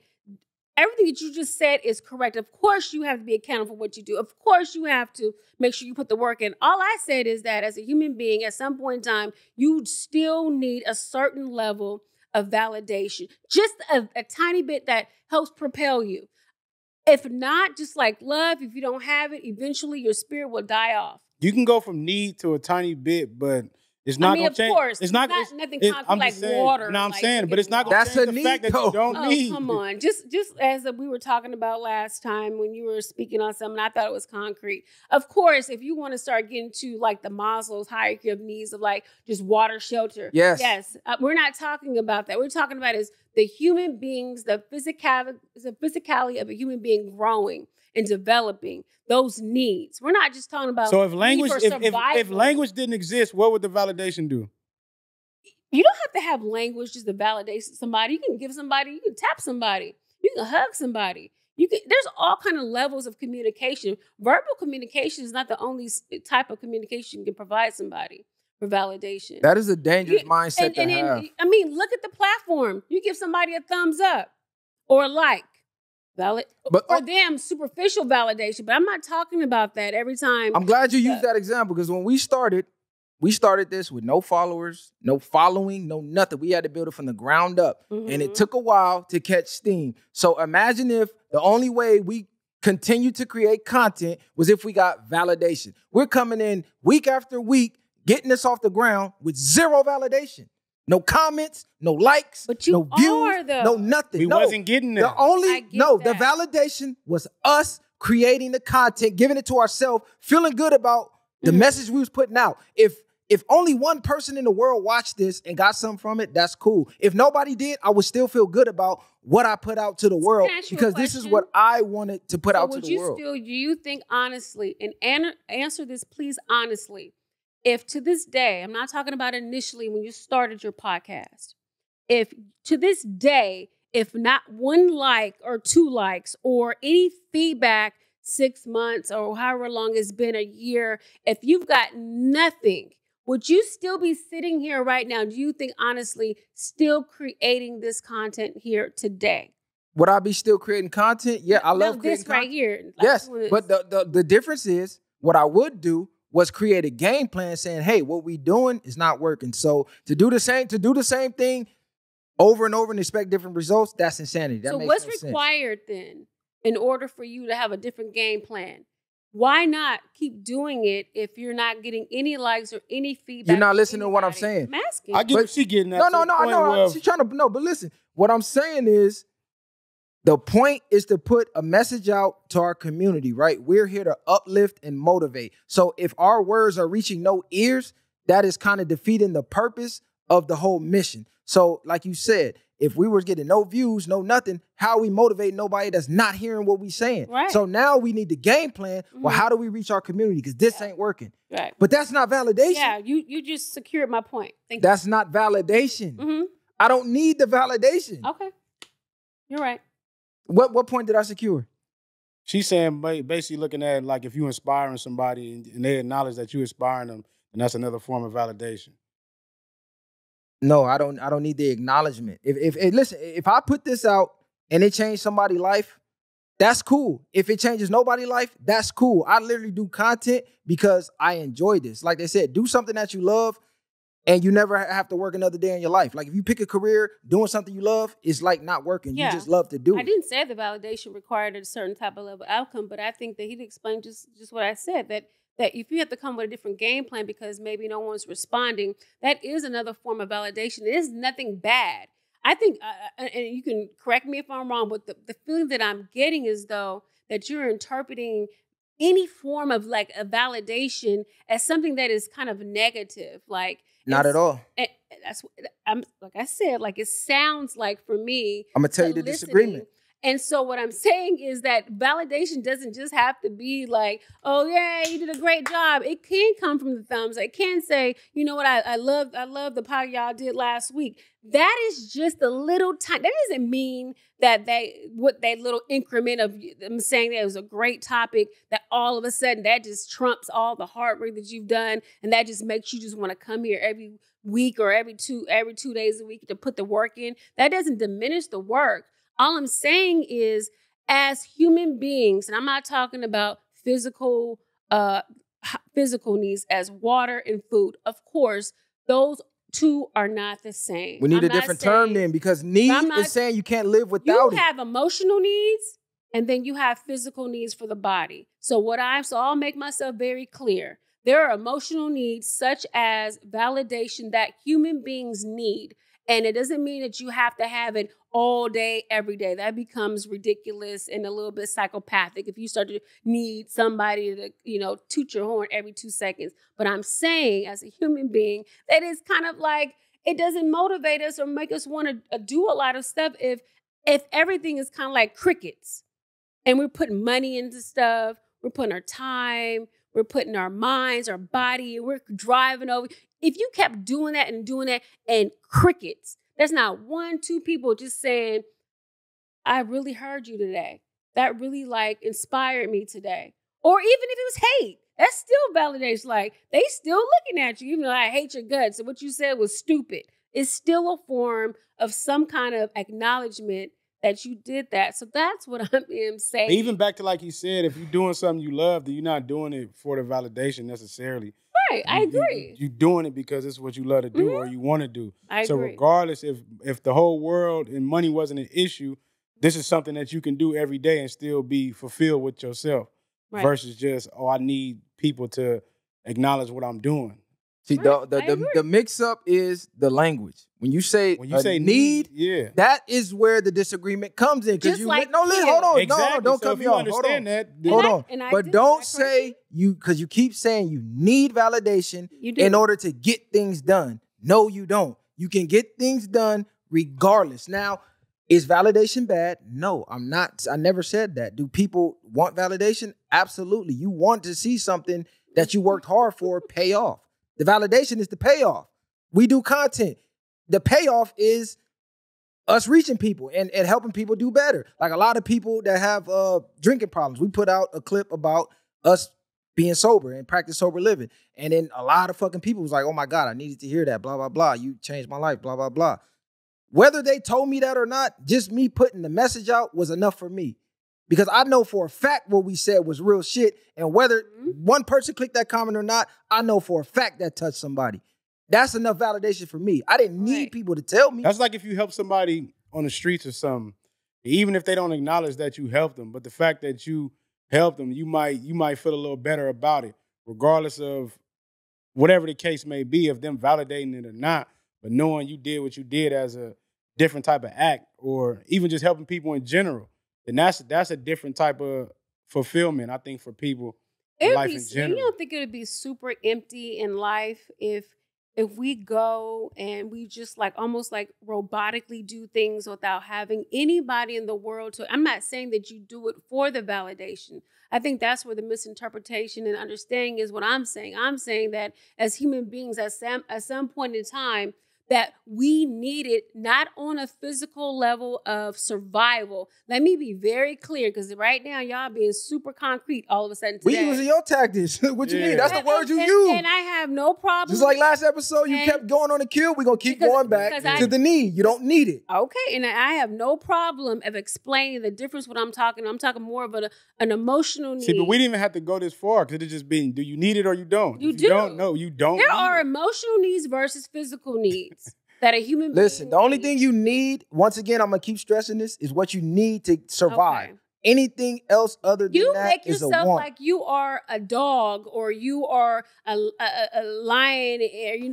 everything that you just said is correct. Of course, you have to be accountable for what you do. Of course, you have to make sure you put the work in. All I said is that as a human being, at some point in time, you still need a certain level of validation. Just a tiny bit that helps propel you. If not, just like love, if you don't have it, eventually your spirit will die off. You can go from need to a tiny bit, but It's not mean, gonna of change. course, It's not nothing concrete like water. No, I'm like saying, but it's not gonna That's change a the fact need, that you though. don't need. Come on. Just as we were talking about last time when you were speaking on something, I thought it was concrete. Of course, if you want to start getting to like the Maslow's hierarchy of needs of like just water, shelter. Yes. We're not talking about that. We're talking about is the human beings, the physicality of a human being growing and developing those needs. We're not just talking about So if language, need for if language didn't exist, what would the validation do? You don't have to have language just to validate somebody. You can give somebody, you can tap somebody, you can hug somebody. There's all kind of levels of communication. Verbal communication is not the only type of communication you can provide somebody for validation. That is a dangerous mindset to have. I mean, look at the platform. You give somebody a thumbs up or a like. For them, superficial validation. But I'm not talking about that every time. I'm glad you used that example because when we started this with no followers, no following, no nothing. We had to build it from the ground up. Mm-hmm. And it took a while to catch steam. So imagine if the only way we continued to create content was if we got validation. We're coming in week after week, getting this off the ground with zero validation. No comments, no likes, no views, no nothing. We wasn't getting that. The validation was us creating the content, giving it to ourselves, feeling good about the message we was putting out. If only one person in the world watched this and got something from it, that's cool. If nobody did, I would still feel good about what I put out to the world because this is what I wanted to put out to the world. Do you think honestly, and answer this please honestly, if to this day, I'm not talking about initially when you started your podcast, if to this day, if not one like or 2 likes or any feedback 6 months or however long it's been a year, if you've got nothing, would you still be sitting here right now? Do you think honestly still creating this content here today? Would I be still creating content? Yeah, I love creating this right here. Yes, but the difference is what I would do was create a game plan saying, hey, what we doing is not working. So to do the same thing over and over and expect different results, that's insanity. That makes no sense. So what's required then in order for you to have a different game plan? Why not keep doing it if you're not getting any likes or any feedback? You're not listening to what I'm saying. I'm asking. I get what she's getting at. No. She's trying to, no, but listen, what I'm saying is the point is to put a message out to our community, right? We're here to uplift and motivate. So if our words are reaching no ears, that is kind of defeating the purpose of the whole mission. So like you said, if we were getting no views, no nothing, how are we motivate nobody that's not hearing what we're saying? Right. So now we need the game plan. Well, how do we reach our community? Because this ain't working. Right. But that's not validation. Yeah, you just secured my point. Thank you. That's not validation. I don't need the validation. Okay. You're right. What point did I secure? She's saying basically looking at like if you inspiring somebody and they acknowledge that you inspiring them, and that's another form of validation. No, I don't need the acknowledgement. Listen, if I put this out and it changed somebody's life, that's cool. If it changes nobody's life, that's cool. I literally do content because I enjoy this. Like they said, do something that you love and you never have to work another day in your life. Like if you pick a career doing something you love, it's like not working. Yeah. You just love to do it. I didn't say the validation required a certain type of level outcome, but I think that he explained just what I said, that if you have to come with a different game plan because maybe no one's responding, that is another form of validation. It is nothing bad. I think, and you can correct me if I'm wrong, but the feeling that I'm getting is though that you're interpreting any form of like a validation as something that is kind of negative. Like not at all. That's like I said, like it sounds like for me. I'm gonna tell you the disagreement. And so what I'm saying is that validation doesn't just have to be like, oh yeah, you did a great job. It can come from the thumbs. It can say, you know what, I love the pod y'all did last week. That is just a little time. That doesn't mean that that little increment of them saying that it was a great topic, that all of a sudden that just trumps all the hard work that you've done, and that just makes you just want to come here every week or every 2 days a week to put the work in. That doesn't diminish the work. All I'm saying is, as human beings, and I'm not talking about physical needs as water and food. Of course, those two are not the same. We need a different term then, because need is saying you can't live without it. You have emotional needs, and then you have physical needs for the body. So I'll make myself very clear. There are emotional needs such as validation that human beings need. And it doesn't mean that you have to have it all day, every day. That becomes ridiculous and a little bit psychopathic if you start to need somebody to, toot your horn every 2 seconds. But I'm saying as a human being, that is kind of like, it doesn't motivate us or make us want to do a lot of stuff if everything is kind of like crickets and we're putting money into stuff, we're putting our time, we're putting our minds, our body, we're driving over. If you kept doing that and crickets, there's not 1, 2 people just saying, I really heard you today. That really inspired me today. Or even if it was hate, that's still validation. Like they still looking at you, even though I hate your guts. And what you said was stupid. It's still a form of some kind of acknowledgement that you did that. So that's what I'm saying. Even back to like you said, if you're doing something you love, then you're not doing it for the validation necessarily. Right, I agree. You're doing it because it's what you love to do or you want to do. I so agree. Regardless, if the whole world and money wasn't an issue, this is something that you can do every day and still be fulfilled with yourself. Right. Versus just, I need people to acknowledge what I'm doing. See, the mix-up is the language. When you say need, that is where the disagreement comes in. Because hold on, exactly. Don't cut me off. Hold on. But don't say because you keep saying you need validation in order to get things done. No, you don't. You can get things done regardless. Now, is validation bad? No, I'm not. I never said that. Do people want validation? Absolutely. You want to see something that you worked hard for pay off. The validation is the payoff. We do content. The payoff is us reaching people and helping people do better. Like a lot of people that have drinking problems. We put out a clip about us being sober and practice sober living. And then a lot of fucking people was like, oh my God, I needed to hear that, blah, blah, blah. You changed my life, blah, blah, blah. Whether they told me that or not, just me putting the message out was enough for me. Because I know for a fact what we said was real shit. And whether one person clicked that comment or not, I know for a fact that touched somebody. That's enough validation for me. I didn't need people to tell me. That's like if you help somebody on the streets or something, even if they don't acknowledge that you helped them, but the fact that you helped them, you might feel a little better about it, regardless of whatever the case may be, of them validating it or not. But knowing you did what you did as a different type of act, or even just helping people in general, then that's a different type of fulfillment, I think, for people in life in general. You don't think it would be super empty in life if we go and we just almost robotically do things without having anybody in the world to? I'm not saying that you do it for the validation. I think that's where the misinterpretation and understanding is what I'm saying. I'm saying that as human beings, at some point in time, that we need it not on a physical level of survival. Let me be very clear, because right now y'all being super concrete all of a sudden today. We using your tactics. What you mean? That's the word you use. And I have no problem. Just like last episode, you kept going on the kill. We're going to keep going back to the need. You don't need it. Okay, and I have no problem of explaining the difference when I'm talking. I'm talking more of an emotional need. See, but we didn't even have to go this far, because it's just been, do you need it or you don't? You if do. You don't know. You don't. There are emotional needs versus physical needs. That a human being Listen, the only thing you need, once again, I'm going to keep stressing this, is what you need to survive. Okay. Anything else other than that is a want. You make yourself like you are a dog or you are a lion,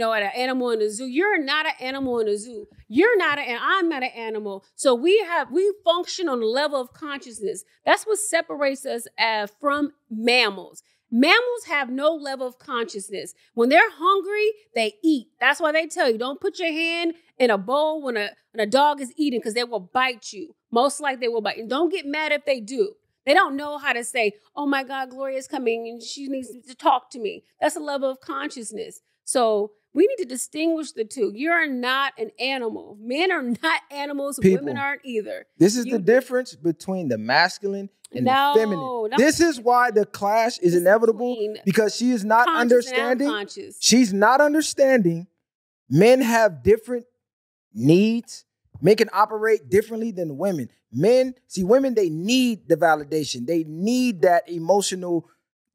or an animal in a zoo. You're not an animal in a zoo. I'm not an animal. So we function on a level of consciousness. That's what separates us from mammals. Mammals have no level of consciousness. When they're hungry, they eat. That's why they tell you, don't put your hand in a bowl when a dog is eating, because they will bite you. Most likely they will bite. And don't get mad if they do. They don't know how to say, oh my God, Gloria's coming and she needs to talk to me. That's a level of consciousness. So we need to distinguish the two. You're not an animal. Men are not animals. People, women aren't either. This is the difference between the masculine and the feminine. This is why the clash is inevitable, because she is not understanding. She's not understanding. Men have different needs. Men can operate differently than women. Women, they need the validation. They need that emotional.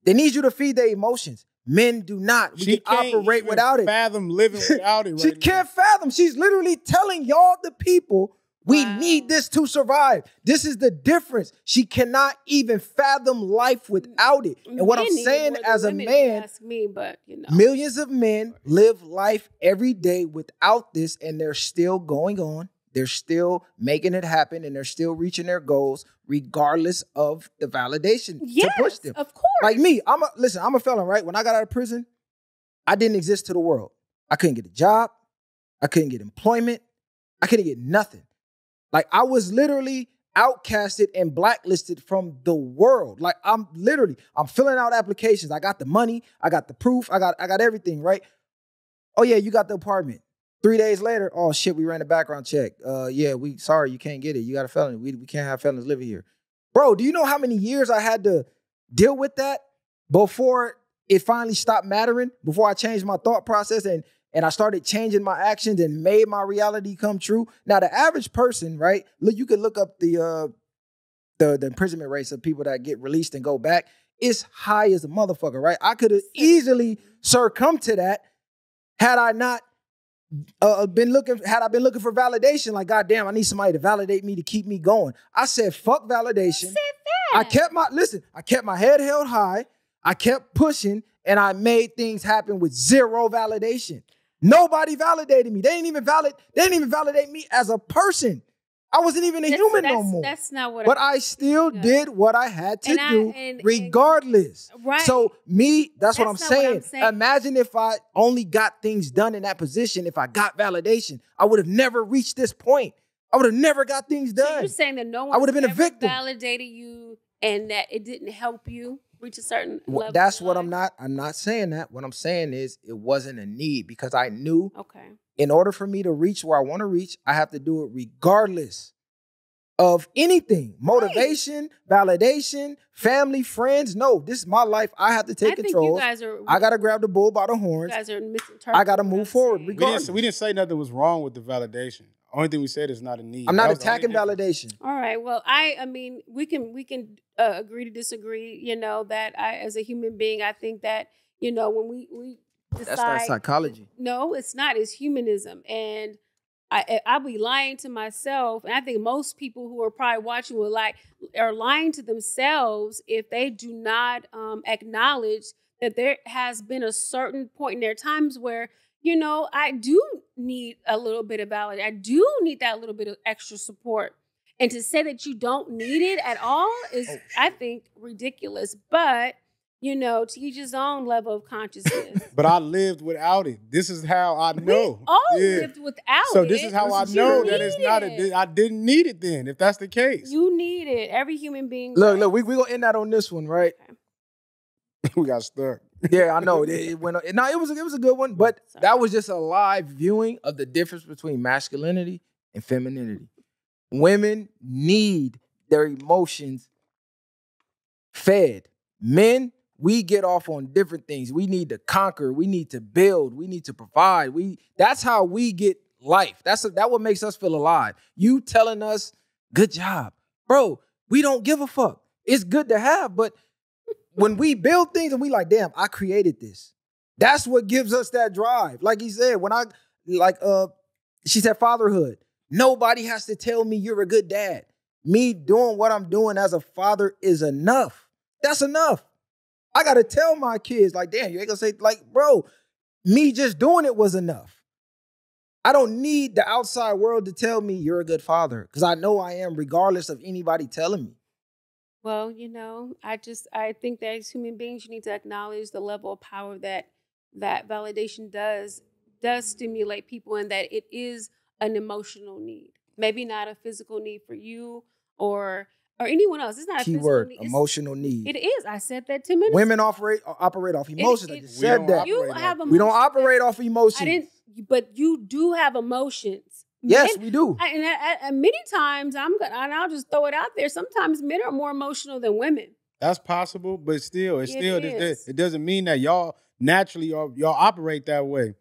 They need you to feed their emotions. Men do not. We can operate without it. Fathom living without it. She can't fathom. She's literally telling y'all, the people, We need this to survive. This is the difference. She cannot even fathom life without it. And what I'm saying as a man, ask me, but you know, millions of men live life every day without this, and they're still going on. They're still making it happen, and they're still reaching their goals, regardless of the validation to push them. Of course. Like me, I'm a felon, right? When I got out of prison, I didn't exist to the world. I couldn't get a job. I couldn't get employment. I couldn't get nothing. Like, I was literally outcasted and blacklisted from the world. Like, I'm filling out applications. I got the money. I got the proof. I got everything, right? Oh, yeah, you got the apartment. 3 days later, oh, shit, we ran a background check. Sorry, you can't get it. You got a felony. We can't have felons living here. Bro, do you know how many years I had to deal with that before it finally stopped mattering, before I changed my thought process and I started changing my actions and made my reality come true? Now, the average person, right? Look, you could look up the imprisonment rates of people that get released and go back. It's high as a motherfucker, right? I could have easily succumbed to that had I not been looking for validation. Like, goddamn, I need somebody to validate me to keep me going. I said, fuck validation. Who said that? I kept my head held high. I kept pushing, and I made things happen with zero validation. Nobody validated me. They didn't even validate me as a person. I wasn't even a human no more. That's not what. But I still did what I had to do, regardless. Right. So that's what I'm saying. Imagine if I only got things done in that position. If I got validation, I would have never reached this point. I would have never got things done. So you're saying that no one I would have been a victim. Validated you, and that it didn't help you reach a certain level. That's what I'm not saying that. What I'm saying is it wasn't a need, because I knew in order for me to reach where I want to reach, I have to do it regardless of anything. Motivation, validation, family, friends. No, this is my life. I have to take control. I got to grab the bull by the horns. You guys are misinterpreting. I got to move forward regardless. We didn't say nothing was wrong with the validation. Only thing we said is not a need. I'm not attacking validation. All right. Well, I mean, we can agree to disagree. You know, that as a human being, I think that, you know, when we decide, that's not psychology. No, it's not. It's humanism. And I'll be lying to myself. And I think most people who are probably watching are lying to themselves if they do not acknowledge that there has been a certain point in their times where, you know, I do need a little bit of validation. I do need that little bit of extra support. And to say that you don't need it at all is, I think, ridiculous. But, you know, to each his own level of consciousness. But I lived without it. This is how I know. We all lived without it. So this is how I know that it's not I didn't need it then, if that's the case. You need it. Every human being. Look, we're going to end that on this one, right? Okay. We got stuck. Yeah, I know. It went. No, it was a good one, but that was just a live viewing of the difference between masculinity and femininity. Women need their emotions fed. Men, we get off on different things. We need to conquer. We need to build. We need to provide. That's how we get life. That's what makes us feel alive. You telling us, good job, bro. We don't give a fuck. It's good to have, but when we build things and we like, damn, I created this. That's what gives us that drive. Like he said, she said fatherhood. Nobody has to tell me you're a good dad. Me doing what I'm doing as a father is enough. That's enough. I got to tell my kids, like, damn, you ain't going to say, like, bro, me just doing it was enough. I don't need the outside world to tell me you're a good father, because I know I am, regardless of anybody telling me. Well, you know, I think that as human beings, you need to acknowledge the level of power that validation does stimulate people, and that it is an emotional need. Maybe not a physical need for you or anyone else. It's not a physical need. Emotional need. It is. I said that 10 minutes. Women operate off emotions. I just said that. You have emotions. We don't operate off emotions. But you do have emotions. Yes, we do. And many times, and I'll just throw it out there, sometimes men are more emotional than women. That's possible, but it doesn't mean that y'all naturally y'all operate that way.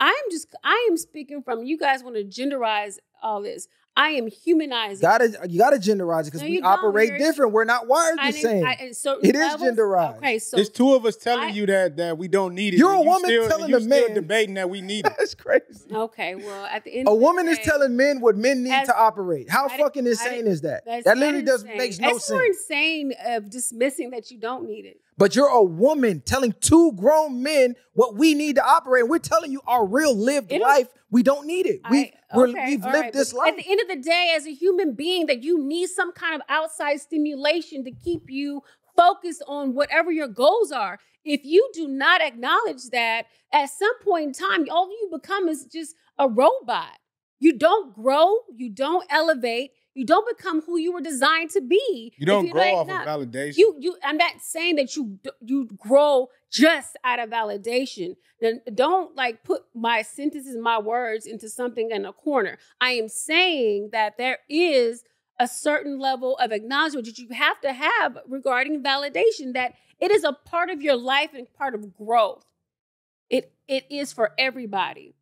I am speaking from, you guys want to genderize all this. I am humanizing. You gotta genderize it because we operate different. We're not wired the same. It is genderized. Okay, so it's two of us telling you that we don't need it. You're a woman telling a man, still debating that we need it. That's crazy. Okay, well, at the end, a woman is telling men what men need to operate. How fucking insane is that? That literally makes no sense. It's more insane of dismissing that you don't need it. But you're a woman telling two grown men what we need to operate. And we're telling you our real lived life, we don't need it. We've lived this life. At the end of the day, as a human being, that you need some kind of outside stimulation to keep you focused on whatever your goals are. If you do not acknowledge that, at some point in time, all you become is just a robot. You don't grow. You don't elevate. You don't become who you were designed to be. You don't grow off of validation. I'm not saying that you grow just out of validation. Then don't like put my sentences, my words into something in a corner. I am saying that there is a certain level of acknowledgement that you have to have regarding validation, that it is a part of your life and part of growth. It is for everybody.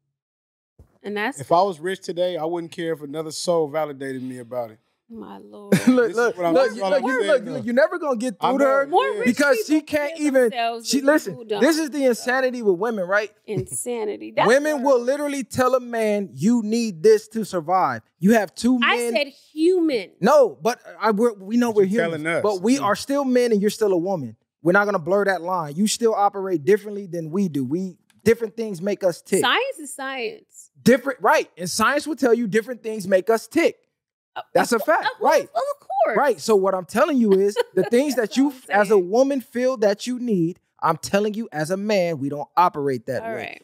And that's if I was rich today, I wouldn't care if another soul validated me about it. My Lord. look, you're never gonna get through to her because she can't even. Listen, this is the insanity with women, right? Insanity. Women will literally tell a man, "You need this to survive." You have two men. I said human. No, but we know we're human, but we are still men, and you're still a woman. We're not gonna blur that line. You still operate differently than we do. Different things make us tick. Science is science. Different, right? And science will tell you different things make us tick. That's a fact, right? Of course. Right. So what I'm telling you is the things that you as a woman feel that you need, I'm telling you as a man, we don't operate that way. All right.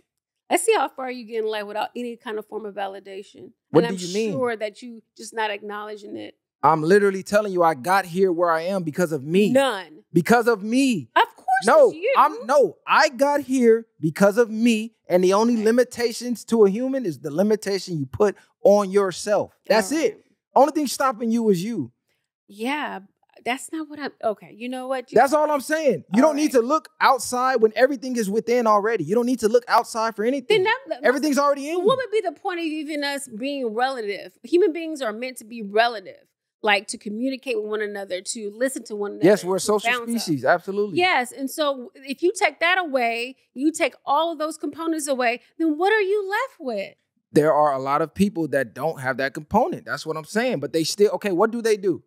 Let's see how far you get in life without any kind of form of validation. What do you mean? I'm sure that you just not acknowledging it. I'm literally telling you I got here where I am because of me. None. Because of me. Of course it's you. I got here because of me, and the only limitations to a human is the limitation you put on yourself. That's it. Only thing stopping you is you. Yeah, that's not what okay, you know what? That's all I'm saying. You don't need to look outside when everything is within already. You don't need to look outside for anything. Everything's already in you. What would be the point of even us being relative? Human beings are meant to be relative. Like to communicate with one another, to listen to one another. Yes, we're a social species. Absolutely. Yes. And so if you take that away, you take all of those components away, then what are you left with? There are a lot of people that don't have that component. That's what I'm saying. But they still, okay, what do they do?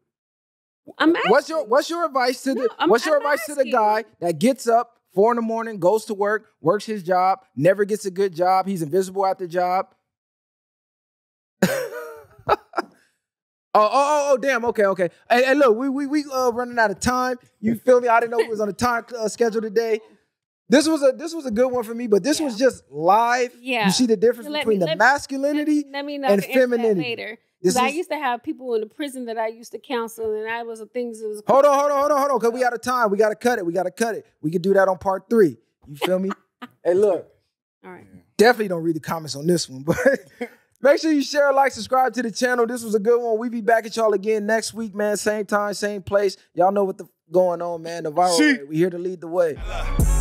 What's your advice to the guy that gets up 4 a.m, goes to work, works his job, never gets a good job, he's invisible at the job? Oh, damn. Okay. Hey, look, we running out of time. You feel me? I didn't know we was on a time schedule today. This was a good one for me, but this was just live. Yeah. You see the difference between the masculinity and femininity. Later. Because I used to have people in the prison that I used to counsel, and I was things that was. Hold on, because we out of time. We gotta cut it. We could do that on part 3. You feel me? Hey, look. All right. Definitely don't read the comments on this one, but. Make sure you share, like, subscribe to the channel. This was a good one. We be back at y'all again next week, man. Same time, same place. Y'all know what the going on, man. The viral way. We here to lead the way.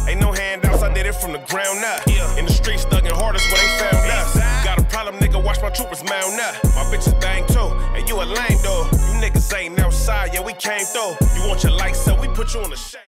Ain't no handouts. I did it from the ground up. In the streets, thugging hardest where they found us. Got a problem, nigga. Watch my troopers mount up. My bitches bang too, and you a lame though. You niggas ain't outside, yeah, we came through. You want your lights up, we put you on the shade.